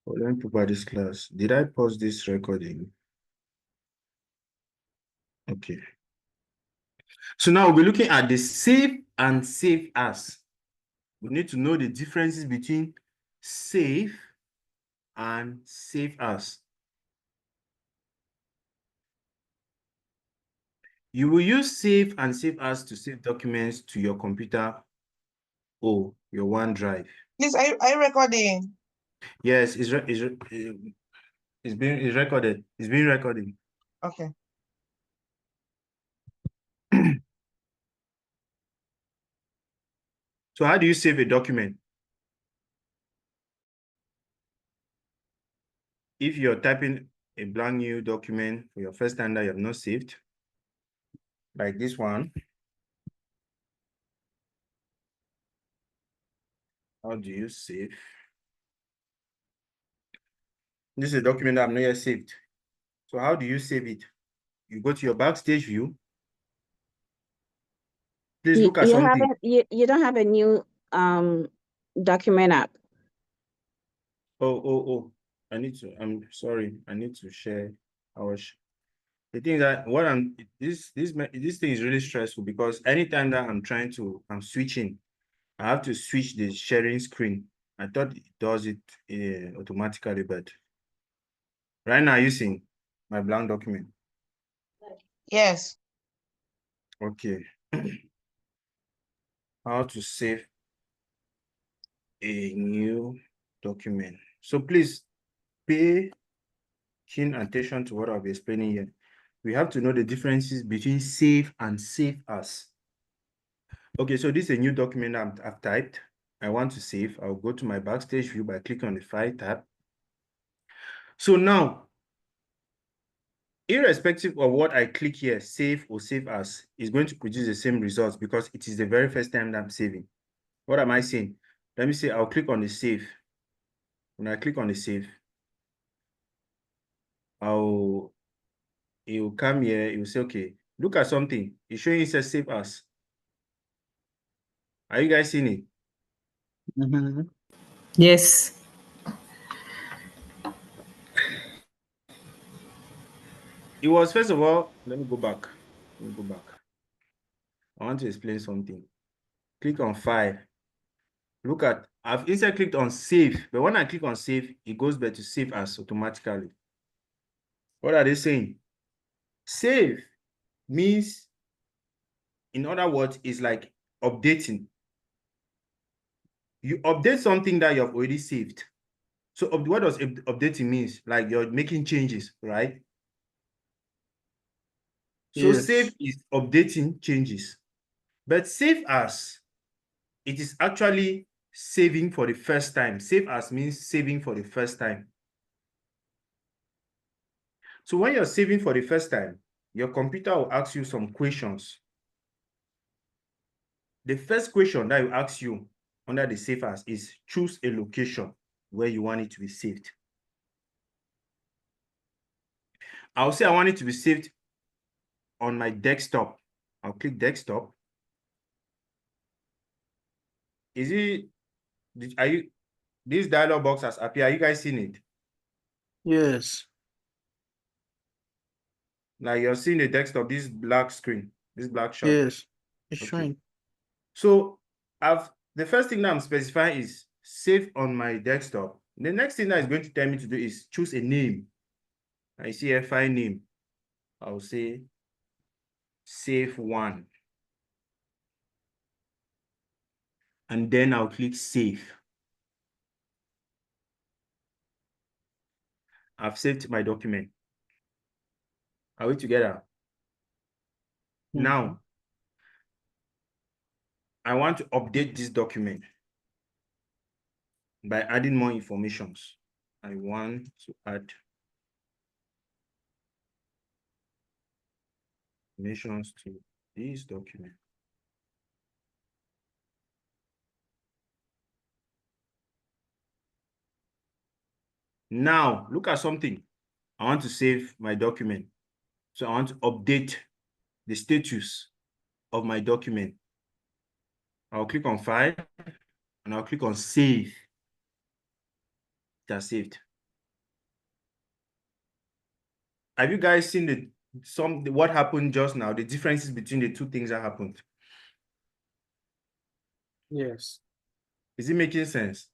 Oh, let me prepare this class. Did I pause this recording? Okay. So now we'll be looking at the save and save as. We need to know the differences between save and save as. You will use save and save as to save documents to your computer or your OneDrive. Please, are you recording? Yes, it's recorded. It's being recorded. Okay. So how do you save a document? If you're typing a brand new document for your first time that you have not saved, like this one, how do you save? This is a document that I've not yet saved. So how do you save it? You go to your Backstage view. Please look at something. You don't have a new document app. Oh. I'm sorry. I need to share our the thing that what I'm this thing is really stressful because anytime that I'm switching, I have to switch the sharing screen. I thought it does it automatically, but right now using my blank document. Yes. Okay. How to save a new document. So please pay keen attention to what I'll be explaining here. We have to know the differences between save and save as. Okay, so this is a new document I've typed. I want to save. I'll go to my Backstage view by clicking on the File tab. So now, irrespective of what I click here, save or save as, is going to produce the same results because it is the very first time that I'm saving. What am I saying? Let me say I'll click on the save. When I click on the save, it will come here, it will say, okay, look at something. It's showing it says save as. Are you guys seeing it? Mm-hmm. Yes. It was, first of all, let me go back. I want to explain something. Click on File. Look at, I've instead clicked on Save, but when I click on Save, it goes back to Save as automatically. What are they saying? Save means, in other words, is like updating. You update something that you have already saved. So what does updating means? Like you're making changes, right? So Yes. save is updating changes. But save as, it is actually saving for the first time. Save as means saving for the first time. So when you're saving for the first time, your computer will ask you some questions. The first question that will ask you under the save as is choose a location where you want it to be saved. I'll say I want it to be saved on my desktop. I'll click desktop. Is it, this dialog box has appeared. Are you guys seeing it? Yes. Like you're seeing the desktop, this black screen, this black shot. Yes. It's Okay. showing. So the first thing that I'm specifying is save on my desktop. The next thing that is going to tell me to do is choose a name. I see a file name. I'll say save one. And then I'll click save. I've saved my document. Are we together? Mhm. Now, I want to update this document by adding more informations. I want to add informations to this document. Now, look at something. I want to save my document. So I want to update the status of my document. I'll click on File, and I'll click on Save. It has saved. Have you guys seen what happened just now? The differences between the two things that happened. Yes. Is it making sense?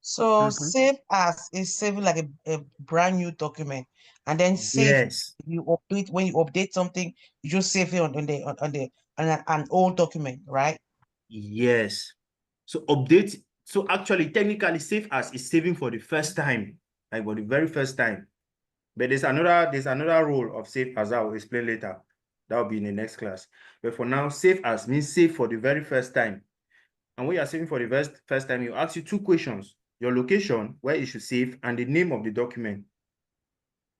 So Mhm. save as is saving like a brand new document, and then save Yes. you update when you update something, you just save it on an old document, right? Yes. So update. So actually, technically, save as is saving for the first time, like for the very first time. But there's another role of save as I will explain later. That will be in the next class. But for now, save as means save for the very first time. And when you are saving for the first time, you ask you two questions: your location, where you should save, and the name of the document.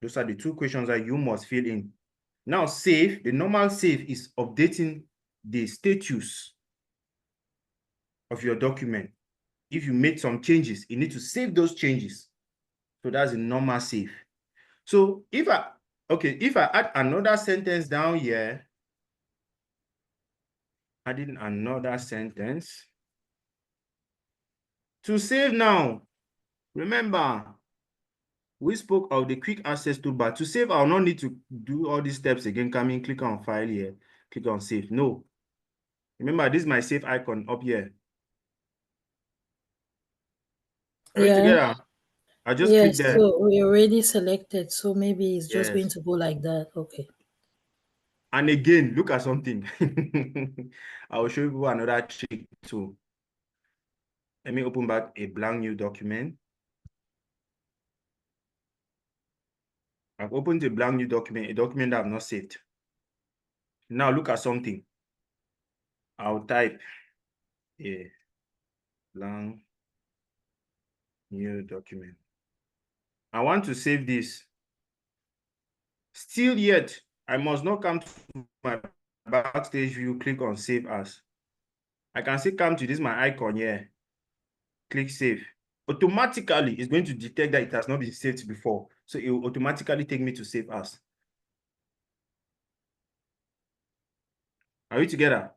Those are the two questions that you must fill in. Now, save, the normal save is updating the status of your document. If you made some changes, you need to save those changes. So that's a normal save. So if I add another sentence down here, adding another sentence to save now. Remember, we spoke of the quick access toolbar. To save, I'll not need to do all these steps again. Come in, click on File here, click on Save. No. Remember, this is my save icon up here. Are we Yeah. together? I just click Yes, there. so we already selected, so maybe it's just going Yes. to go like that. Okay. And again, look at something. I will show you another trick too. Let me open back a blank new document. I've opened a blank new document, a document that I've not saved. Now look at something. I'll type a blank new document. I want to save this. Still yet, I must not come to my backstage view, click on Save As. I can still come to this, my icon here, click Save. Automatically, it's going to detect that it has not been saved before. So it will automatically take me to Save As. Are we together?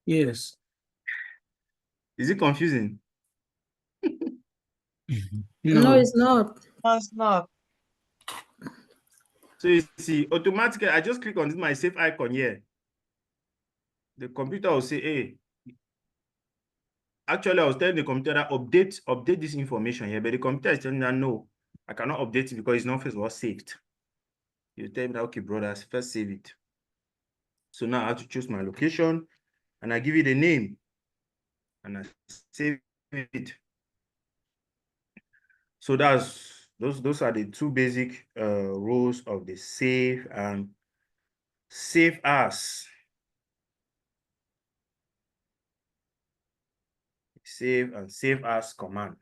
Yes. Is it confusing? No, No. it's not. No, it's not. So you see, automatically, I just click on this, my save icon here. The computer will say, hey, actually, I was telling the computer that update this information here, but the computer is telling me that no, I cannot update it because it's not first was saved. You tell me that, okay, brothers, first save it. So now I have to choose my location and I give it a name and I save it. So those are the two basic rules of the save and save as. Save and save as command.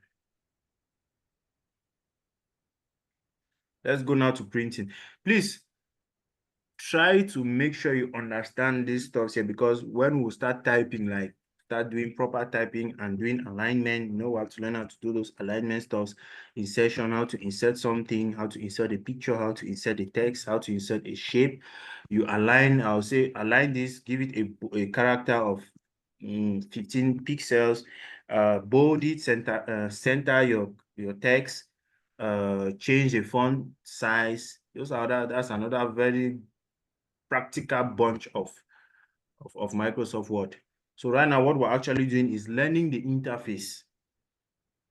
Let's go now to printing. Please try to make sure you understand these stuff here, because when we start typing, like start doing proper typing and doing alignment, you know, we have to learn how to do those alignment stuff, insertion, how to insert something, how to insert a picture, how to insert a text, how to insert a shape. You align, I'll say align this, give it a character of 15 pixels, bold it, center your text, change the font size. That's another very practical bunch of Microsoft Word. So right now, what we're actually doing is learning the interface.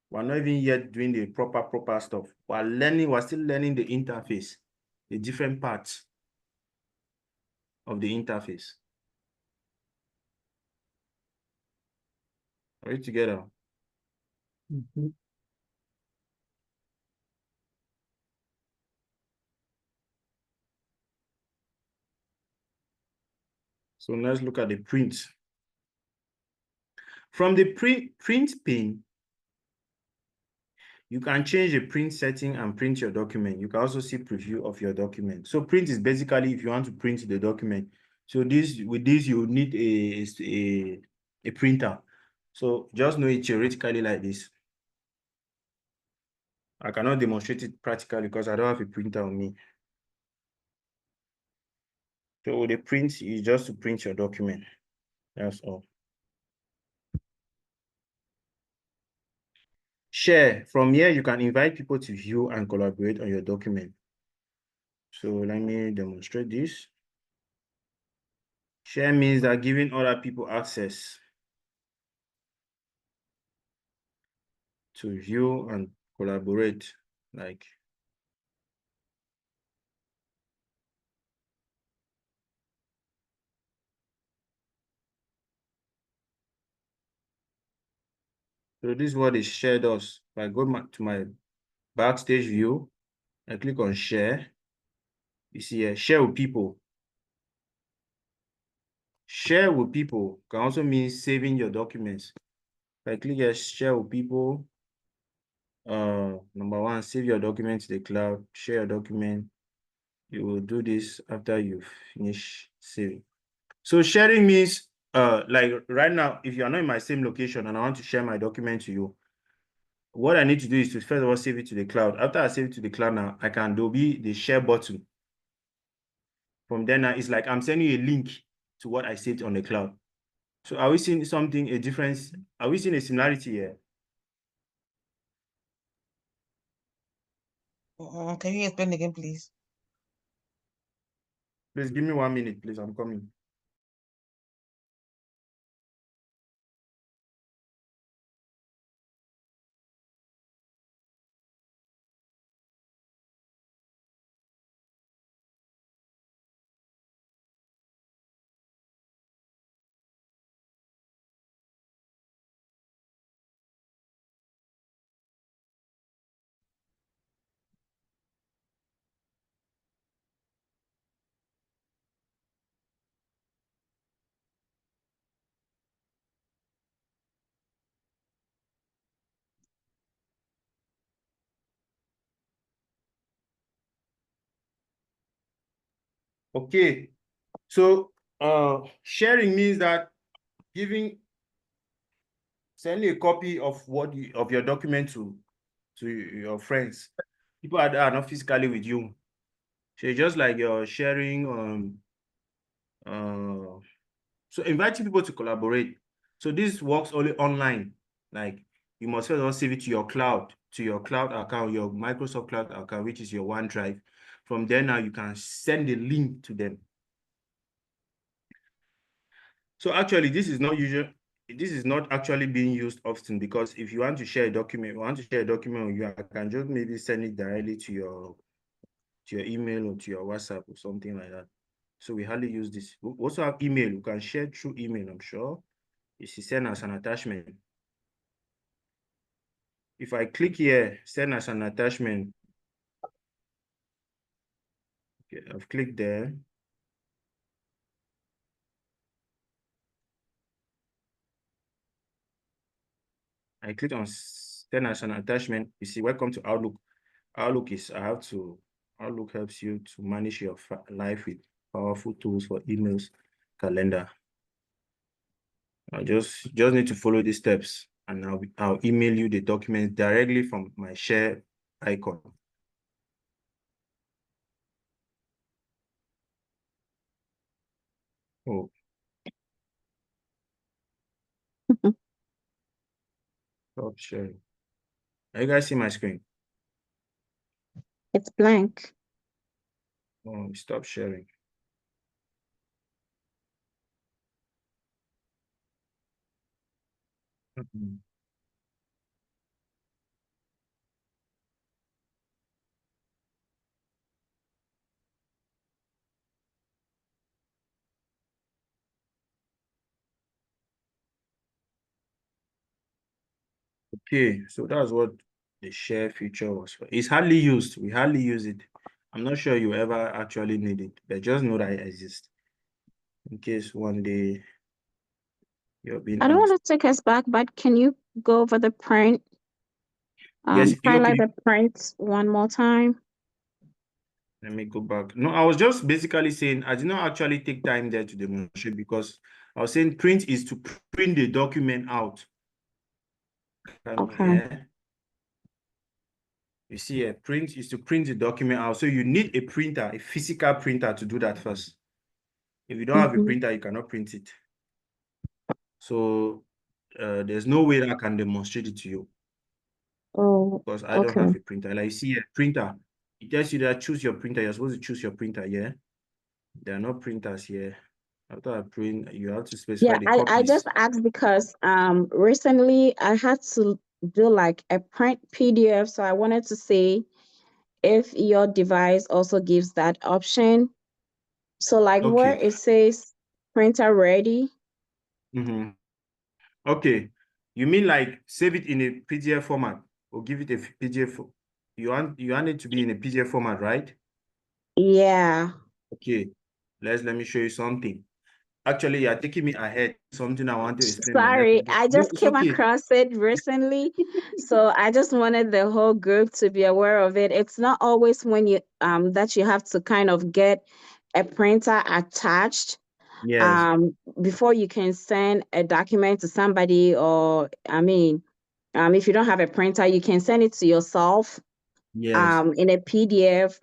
We're not even yet doing the proper stuff. We're still learning the interface, the different parts of the interface. Are we together? Mhm. So let's look at the print. From the print pane, you can change the print setting and print your document. You can also see preview of your document. So print is basically if you want to print the document. So with this, you need a printer. So just know it theoretically like this. I cannot demonstrate it practically because I don't have a printer on me. So the print is just to print your document. That's all. Share. From here, you can invite people to view and collaborate on your document. So let me demonstrate this. Share means that giving other people access to view and collaborate. Like, so this is what the share does. If I go to my backstage view, I click on share. You see here, share with people. Share with people can also mean saving your documents. If I click here, share with people, number one, save your document to the cloud, share your document. You will do this after you finish saving. So sharing means, like right now, if you're not in my same location and I want to share my document to you, what I need to do is to first of all save it to the cloud. After I save it to the cloud now, there'll be the share button. From then now, it's like I'm sending you a link to what I saved on the cloud. So are we seeing a difference? Are we seeing a similarity here? Can you explain again, please? Please give me 1 minute, please. I'm coming. Okay, so sharing means that sending a copy of your document to your friends, people that are not physically with you. So just like you're sharing so inviting people to collaborate. So this works only online. Like you must first of all save it to your cloud account, your Microsoft Cloud account, which is your OneDrive. From there now you can send a link to them. So actually, this is not actually being used often, because if you want to share a document, with you, I can just maybe send it directly to your email or to your WhatsApp or something like that. So we hardly use this. We also have email. You can share through email, I'm sure. You see, send as an attachment. If I click here, send as an attachment. Okay, I've clicked there. I click on send as an attachment. You see, welcome to Outlook. Outlook helps you to manage your life with powerful tools for emails, calendar. I just need to follow these steps, and I'll email you the documents directly from my share icon. Oh. Stop sharing. Are you guys see my screen? It's blank. Oh, stop sharing. Okay, so that's what the share feature was for. It's hardly used. We hardly use it. I'm not sure you ever actually need it, but just know that it exists in case one day You're being I don't honest. want to take us back, but can you go over the print? Yes, Highlight okay. the print one more time. Let me go back. No, I was just basically saying I did not actually take time there to demonstrate because I was saying print is to print the document out. Okay. You see, a print is to print the document out. So you need a printer, a physical printer to do that first. If you don't have a printer, you cannot print it. So there's no way that I can demonstrate it to you Oh, because I don't have a printer. Like you see a printer, it tells you that choose your printer. You're supposed to choose your printer, yeah? There are no printers here. After I print, you have to specify yeah, the I copies. just asked because recently I had to do like a print PDF, so I wanted to see if your device also gives that option. So like where Okay. it says printer ready. Mm-hmm. Okay. You mean like save it in a PDF format or give it a PDF? You want it to be in a PDF format, right? Yeah. Okay. Let me show you something. Actually, you're taking me ahead. Something I want to explain. Sorry, I No, just it's came okay. across it recently. So I just wanted the whole group to be aware of it. It's not always when you that you have to kind of get a printer attached Yes. before you can send a document to somebody, or if you don't have a printer, you can send it to yourself Yes. in a PDF.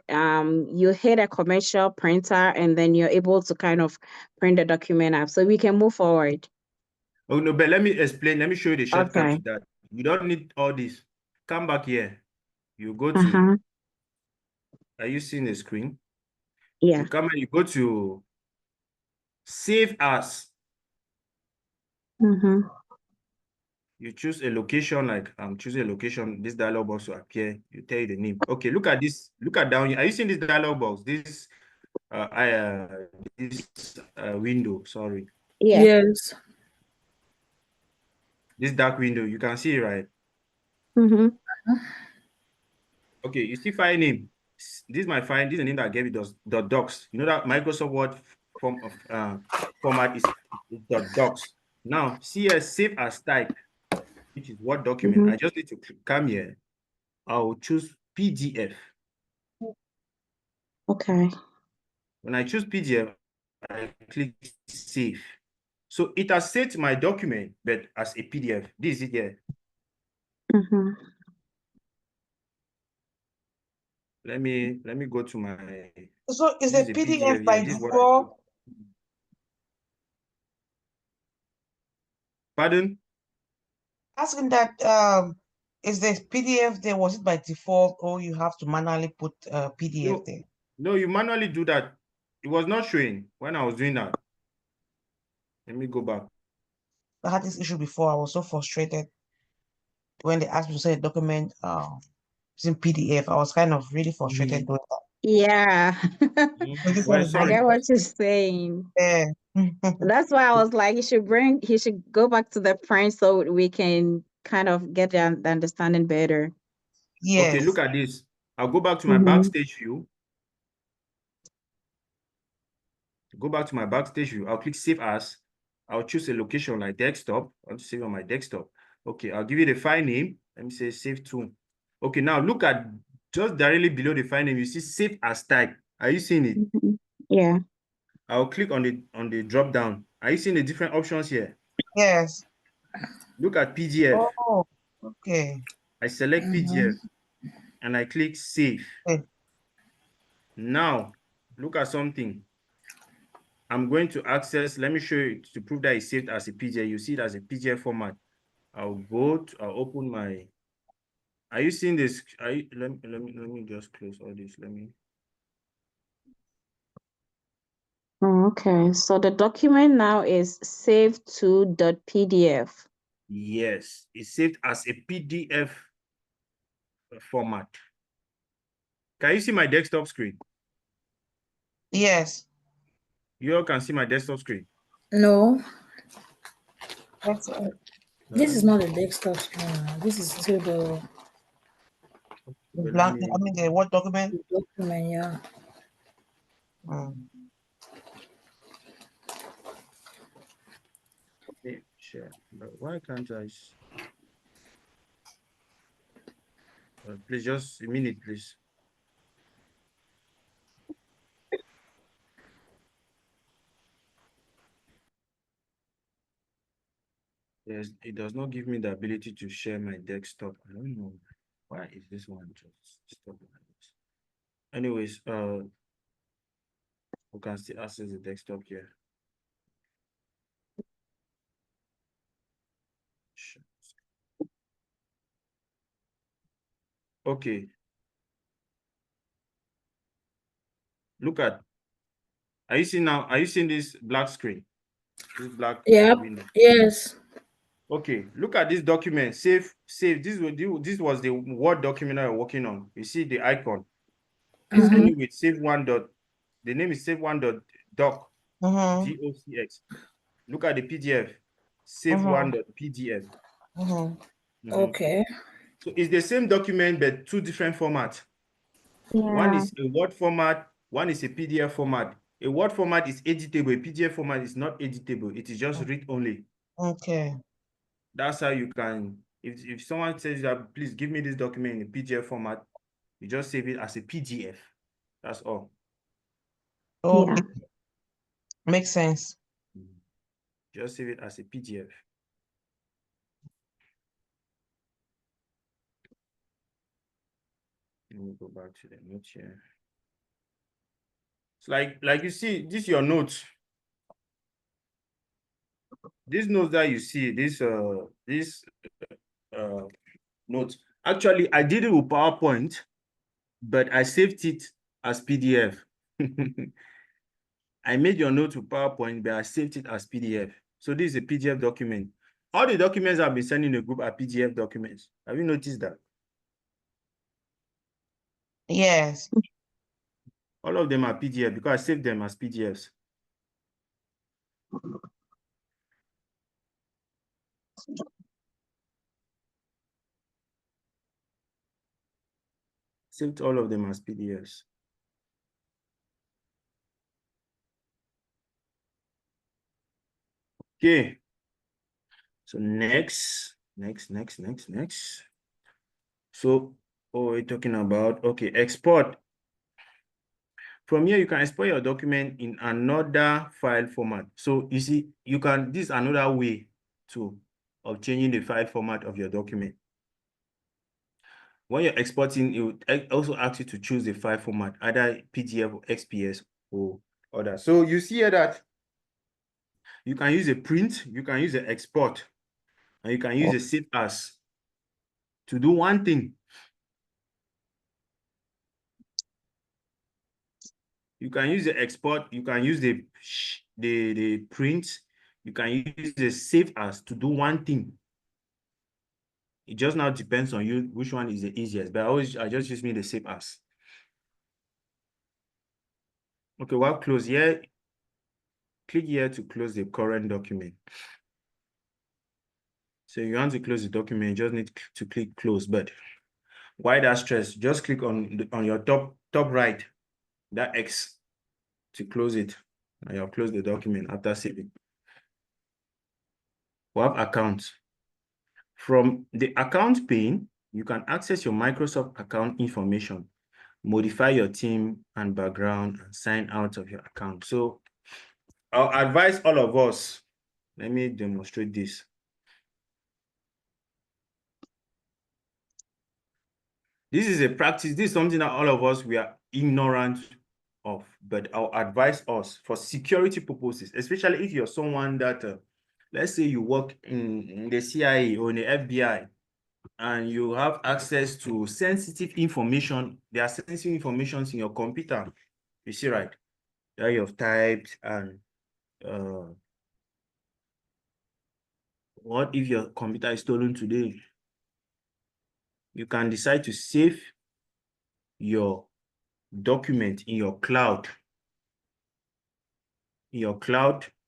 You hit a commercial printer and then you're able to kind of print the document out. So we can move forward. Oh no, but let me explain. Let me show you the shortcut Okay. to that. You don't need all this. Come back here. You go to. Uh-huh. Are you seeing the screen? Yeah. You come and you go to Save As. Mm-hmm. You choose a location, like choose a location. This dialog box will appear. You tell you the name. Okay, look at this. Look at down here. Are you seeing this dialog box? This window. Sorry. Yeah. Yes. This dark window. You can see it, right? Mm-hmm. Okay, you see file name. This is my file. This is the name that I gave it. .docs. You know that Microsoft Word format is .docs. Now, see here, save as type, which is what document. I just need to come here. I'll choose PDF. Okay. When I choose PDF, I click save. So it has saved my document, but as a PDF. This is it here. Mm-hmm. Let me go to my. So is This the is a PDF PDF by here. This is what I default? put. Pardon? Asking that is the PDF there, was it by default, or you have to manually put PDF there? No, you manually do that. It was not showing when I was doing that. Let me go back. I had this issue before. I was so frustrated when they asked me to send a document using PDF. I was kind of really frustrated doing that. Yeah. But this one Well, is I sorry. get what you're saying. yeah. That's why I was like, he should go back to the print so we can kind of get the understanding better. Okay, Yes. look at this. I'll go back to my backstage view. Go back to my backstage view. I'll click save as. I'll choose a location like desktop. I want to save on my desktop. Okay, I'll give it a file name. Let me say save to. Okay, now look at just directly below the file name. You see save as type. Are you seeing it? Yeah. I'll click on the drop down. Are you seeing the different options here? Yes. Look at PDF. Oh, okay. I select PDF and I click save. Okay. Now, look at something. I'm going to access, let me show you to prove that it's saved as a PDF. You see it as a PDF format. I'll open my, are you seeing this? Let me just close all this. Oh, okay. So the document now is saved to .pdf. Yes, it's saved as a PDF format. Can you see my desktop screen? Yes. You all can see my desktop screen. No, That's this is not a desktop screen. This is still the blank. I mean, the Word document. document. Yeah. Mm. share. But why can't I? Please, just a minute, please. Yes, it does not give me the ability to share my desktop. I don't know why is this one just stop like this. Anyways, we can still access the desktop here. Okay. Look at. Are you seeing now? Are you seeing this black screen? This black Yep. window. Yes. Okay, look at this document. Save. This was the Word document I'm working on. You see the icon. Please help me with save one dot. The name is save one dot doc. DOCX. Look at the PDF. Save one dot PDF. Okay. So it's the same document but two different formats. One is a Word format. One is a PDF format. A Word format is editable. A PDF format is not editable. It is just read only. Okay. That's how you can. If someone says that, please give me this document in a PDF format, you just save it as a PDF. That's all. Okay. Makes sense. Just save it as a PDF. Let me go back to the note here. It's like you see, this is your notes. These notes that you see, this notes. Actually, I did it with PowerPoint, but I saved it as PDF. I made your note with PowerPoint, but I saved it as PDF. So this is a PDF document. All the documents I've been sending in the group are PDF documents. Have you noticed that? Yes. All of them are PDF because I saved them as PDFs. Saved all of them as PDFs. Okay. So next. So, we're talking about, okay, export. From here, you can export your document in another file format. So you see, you can, this is another way of changing the file format of your document. When you're exporting, it will also ask you to choose the file format, either PDF or XPS or other. So you see here that you can use a print, you can use an export, and you can use a save as to do one thing. You can use the export, you can use the print, you can use the save as to do one thing. It just now depends on you which one is the easiest, but I just use the save as. Okay, well, close here. Click here to close the current document. So you want to close the document, you just need to click close. But why that stress? Just click on your top right, that X, to close it. And you'll close the document after saving. We have accounts. From the account pane, you can access your Microsoft account information, modify your theme and background, and sign out of your account. So I'll advise all of us. Let me demonstrate this. This is a practice. This is something that all of us, we are ignorant of, but I'll advise us for security purposes, especially if you're someone that, let's say you work in the CIA or in the FBI, and you have access to sensitive information. There are sensitive information in your computer. You see, right? That you have typed, and what if your computer is stolen today? You can decide to save your document in your cloud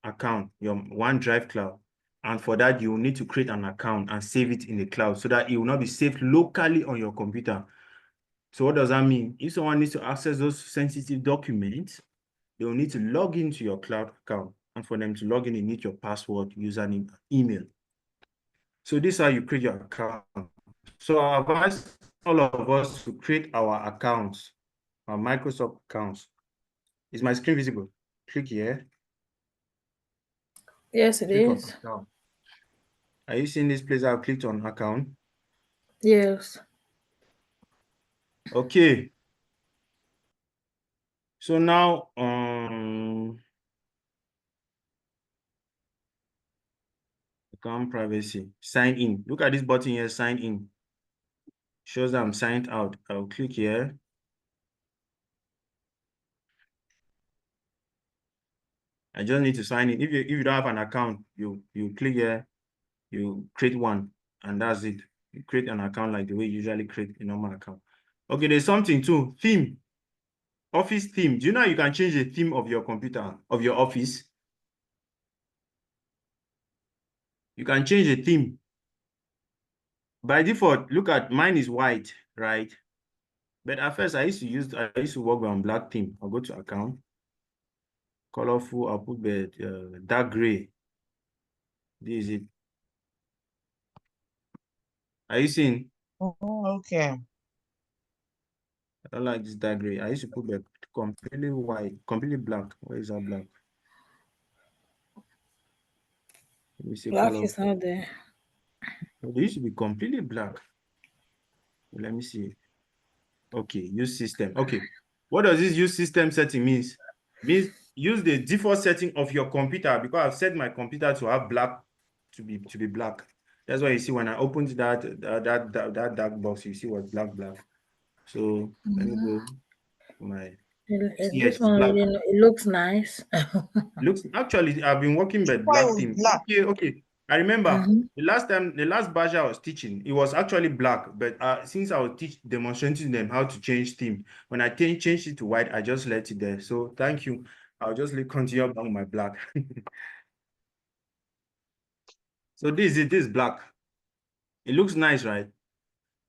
account, your OneDrive cloud. And for that, you will need to create an account and save it in the cloud so that it will not be saved locally on your computer. So what does that mean? If someone needs to access those sensitive documents, they will need to log into your cloud account. And for them to log in, they need your password, username, email. So this is how you create your account. So I advise all of us to create our accounts, our Microsoft accounts. Is my screen visible? Click here. Yes, it Click on is. account. Are you seeing this place? I've clicked on account. Yes. Okay. So now, account privacy, sign in. Look at this button here, sign in. Shows that I'm signed out. I'll click here. I just need to sign in. If you don't have an account, you click here, you create one, and that's it. You create an account like the way you usually create a normal account. Okay, there's something too. Theme. Office theme. Do you know you can change the theme of your computer, of your office? You can change the theme. By default, look at mine is white, right? But at first I used to work on black theme. I'll go to account. Colorful, I'll put the dark gray. This is it. Are you seeing? Oh, okay. I don't like this dark gray. I used to put the completely white, completely black. Where is that black? Let me see Black color. is not there. They used to be completely black. Let me see. Okay, use system. Okay. What does this use system setting means? Means use the default setting of your computer, because I've set my computer to have black to be black. That's why you see when I opened that dark box, you see what black. So let me go to my This it's one black. really, it looks nice. Looks actually I've been working with Why black was theme. black? Okay. I remember Mhm. the last batch I was teaching, it was actually black, but since I was demonstrating them how to change theme, when I changed it to white, I just let it there. So thank you. I'll just continue on my black. So this is black. It looks nice, right?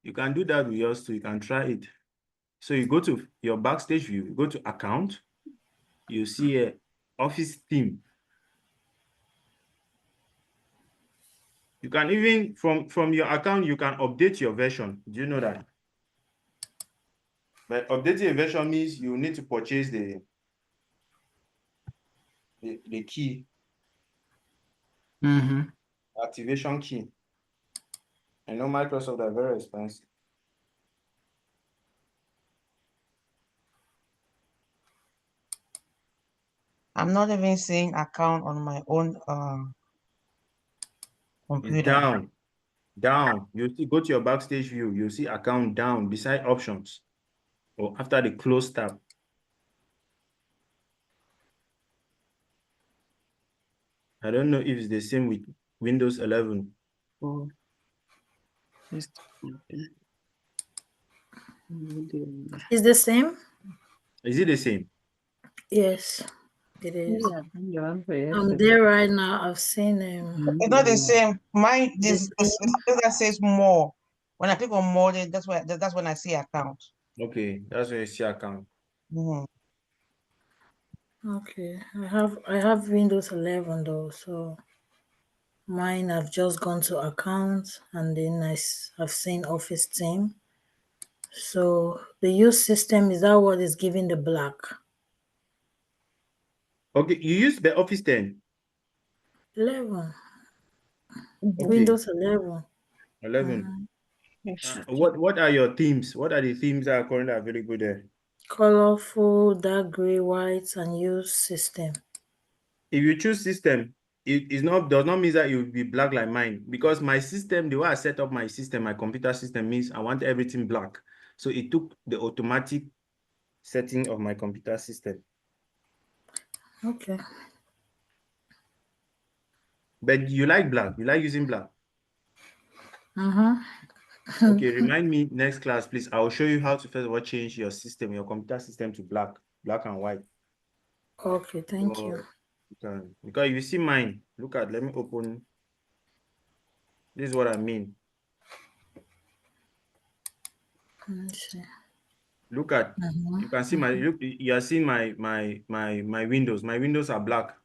You can do that with yours too. You can try it. So you go to your backstage view, you go to account, you see a office theme. You can even from your account, you can update your version. Do you know that? But updating a version means you need to purchase the key, Mm-hmm. activation key. I know Microsoft are very expensive. I'm not even seeing account on my own It's computer. down. You see, go to your backstage view. You see account down beside options, or after the close tab. I don't know if it's the same with Windows 11. Oh. It's It's the same? Is it the same? Yes, it is. Yeah, I'm there right now. I've seen It's not the same. Mine this this that says more. When I click on more, that's when I see account. Okay, that's when you see account. Mhm. okay. I have Windows 11 though, so mine I've just gone to account and then I've seen Office Team. So the use system, is that what is giving the black? Okay, you use the Office 10. 11. Okay, Windows 11. 11. What are your themes? What are the themes that are currently available there? Colorful, dark gray, white, and use system. If you choose system, it does not mean that it will be black like mine, because my system, the way I set up my system, my computer system, means I want everything black. So it took the automatic setting of my computer system. Okay. But you like black, you like using black. Okay, remind me next class, please. I will show you how to first of all change your system, your computer system to black and white. Okay, thank you. Because you see mine, look at, let me open. This is what I mean. Let me see. Look at, you can see you are seeing my windows. My windows are black.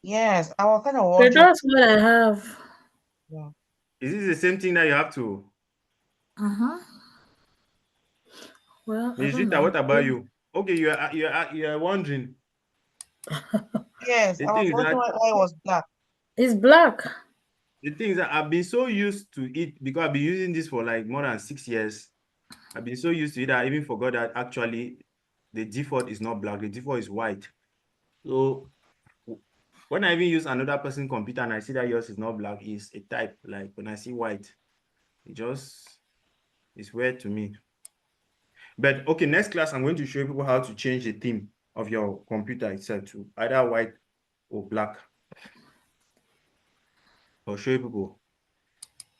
Yes, I was kind of Okay, wondering. that's what I have. Yeah. Is this the same thing that you have to? Uh-huh. Well, I Ms. don't Rita, know. what about you? Okay, you are wondering. Yes, The I thing was is wondering that why it was black. It's black. the thing is that I've been so used to it because I've been using this for like more than 6 years. I've been so used to it that I even forgot that actually the default is not black, the default is white. So when I even use another person's computer and I see that yours is not black, it's a type. Like when I see white, it just is weird to me. But okay, next class, I'm going to show people how to change the theme of your computer itself to either white or black. I'll show you people.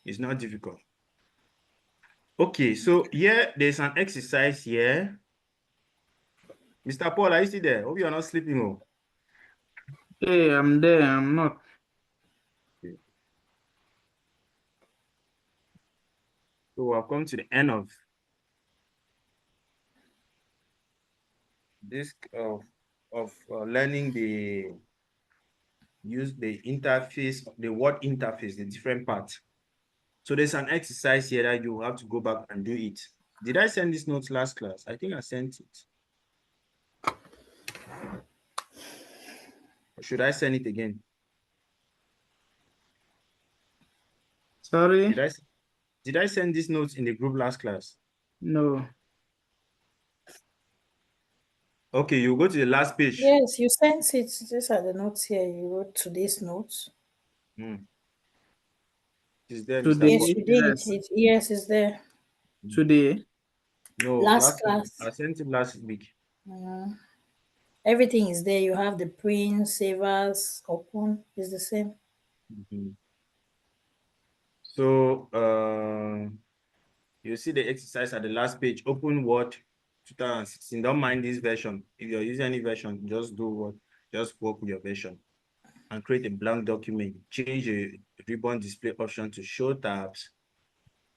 It's not difficult. Okay, so here there's an exercise here. Mr. Paul, are you still there? Hope you're not sleeping. Oh. Hey, I'm there. I'm not. So I've come to the end of this learning the interface, the word interface, the different parts. So there's an exercise here that you have to go back and do it. Did I send this note last class? I think I sent it. Or should I send it again? Sorry. Did I send these notes in the group last class? No. Okay, you go to the last page. Yes, you sent it. These are the notes here. You wrote today's notes. Is there, Mr. Today. Yes, Paul? you did. Yes. Yes, it's there. Today. No, Last time. class. I sent it last week. Everything is there. You have the print, save as, open. It's the same. So you see the exercise at the last page. Open Word 2016. Don't mind this version. If you're using any version, just work with your version and create a blank document. Change the ribbon display option to show tabs.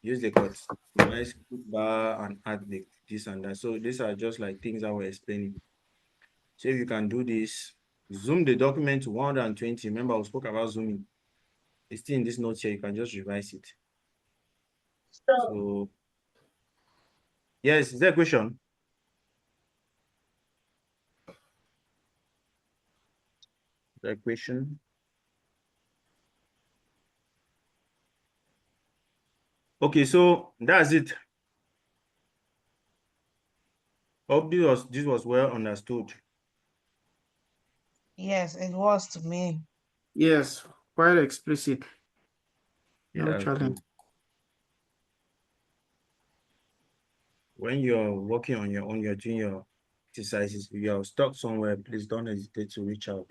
Use the customize bar and add this and that. So these are just like things I was explaining. So if you can do this, zoom the document to 120. Remember, we spoke about zooming. It's still in this note here. You can just revise it. So, yes, is there a question? Is there a question? Okay, so that's it. Hope this was well understood. Yes, it was to me. Yes. Quite explicit. No Yeah, challenge. good. When you're working on your own, you're doing your exercises, if you're stuck somewhere, please don't hesitate to reach out.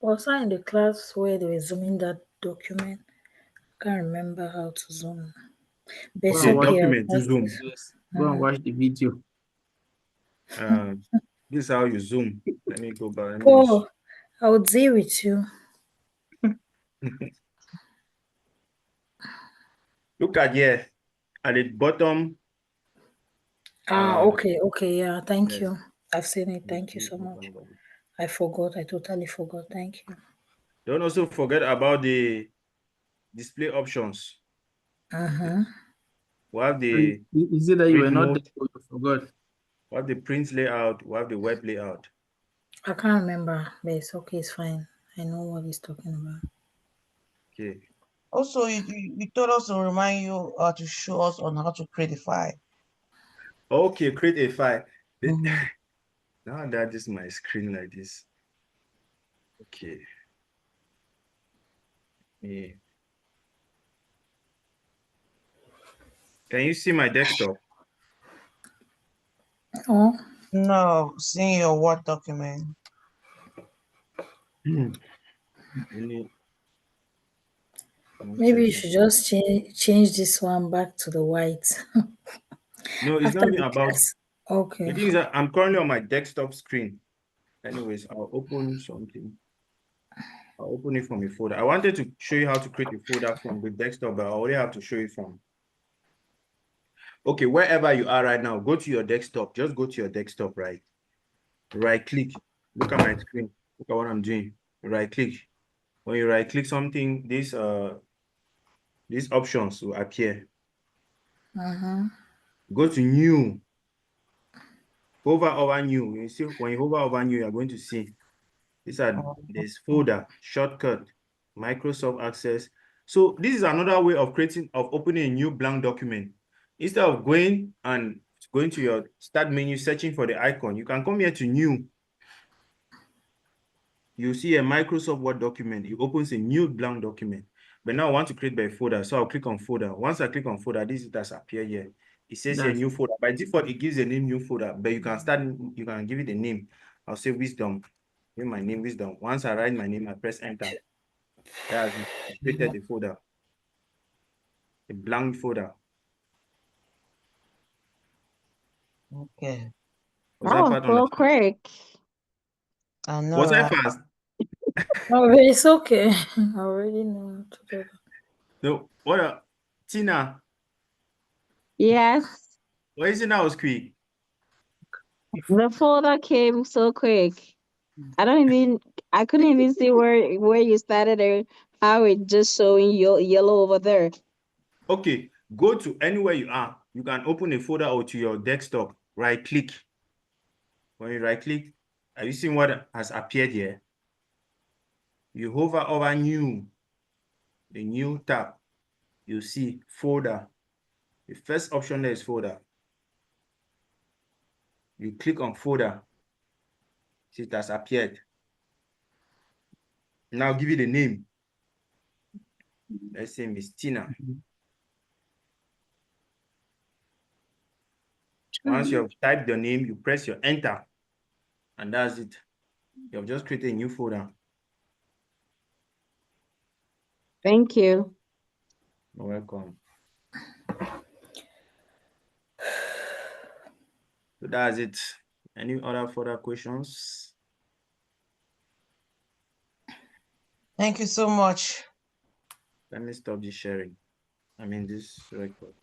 Also in the class where they were zooming that document, I can't remember how to zoom. But it's Go and watch. okay. Document to zoom. Yes. Go and watch the video. This is how you zoom. Let me go back. Oh, I would deal with you. Look at here at the bottom. Okay, yeah. Thank Yes. you. I've seen it. Thank you so much. I forgot. I totally forgot. Thank you. Don't also forget about the display options. We have the Is it that you were read not mode, there or you forgot? we have the print layout, we have the web layout. I can't remember, but it's okay. It's fine. I know what he's talking about. Okay. Also, you told us to remind you to show us on how to create a file. Okay, create a file. Now that is my screen like this. Okay. Yeah. Can you see my desktop? Oh, No, seeing your Word document. maybe you should just change this one back to the white. No, it's After not even the about. class. The Okay. thing is that I'm currently on my desktop screen. Anyways, I'll open something. I'll open it from a folder. I wanted to show you how to create a folder from the desktop, but I already have to show you from. Okay, wherever you are right now, go to your desktop. Just go to your desktop, right? Right click. Look at my screen. Look at what I'm doing. Right click. When you right click something, these options will appear. Go to new. Hover over new. You see, when you hover over new, you're going to see these are this folder, shortcut, Microsoft Access. So this is another way of opening a new blank document. Instead of going to your start menu, searching for the icon, you can come here to new. You see a Microsoft Word document. It opens a new blank document. But now I want to create by folder. So I'll click on folder. Once I click on folder, this does appear here. It says here new folder. By default, it gives a name new folder, but you can give it a name. I'll say wisdom. Give my name wisdom. Once I write my name, I press enter. That's it. I created the folder. A blank folder. Okay. Was that Oh, part so understood? quick. I know, Was I right? fast? Oh, it's okay. I already know how to do that. No. Tina, Yes, why is it now quick? the folder came so quick. I couldn't even see where you started or how it just showing yellow over there. Okay, go to anywhere you are. You can open a folder or to your desktop. Right click. When you right click, are you seeing what has appeared here? You hover over new, the new tab. You see folder. The first option there is folder. You click on folder. See, it has appeared. Now give it a name. Let's say Miss Tina. Once you have typed your name, you press your enter. And that's it. You have just created a new folder. Thank you. You're welcome. So that's it. Any other further questions? Thank you so much. Let me stop this sharing. I mean, this record.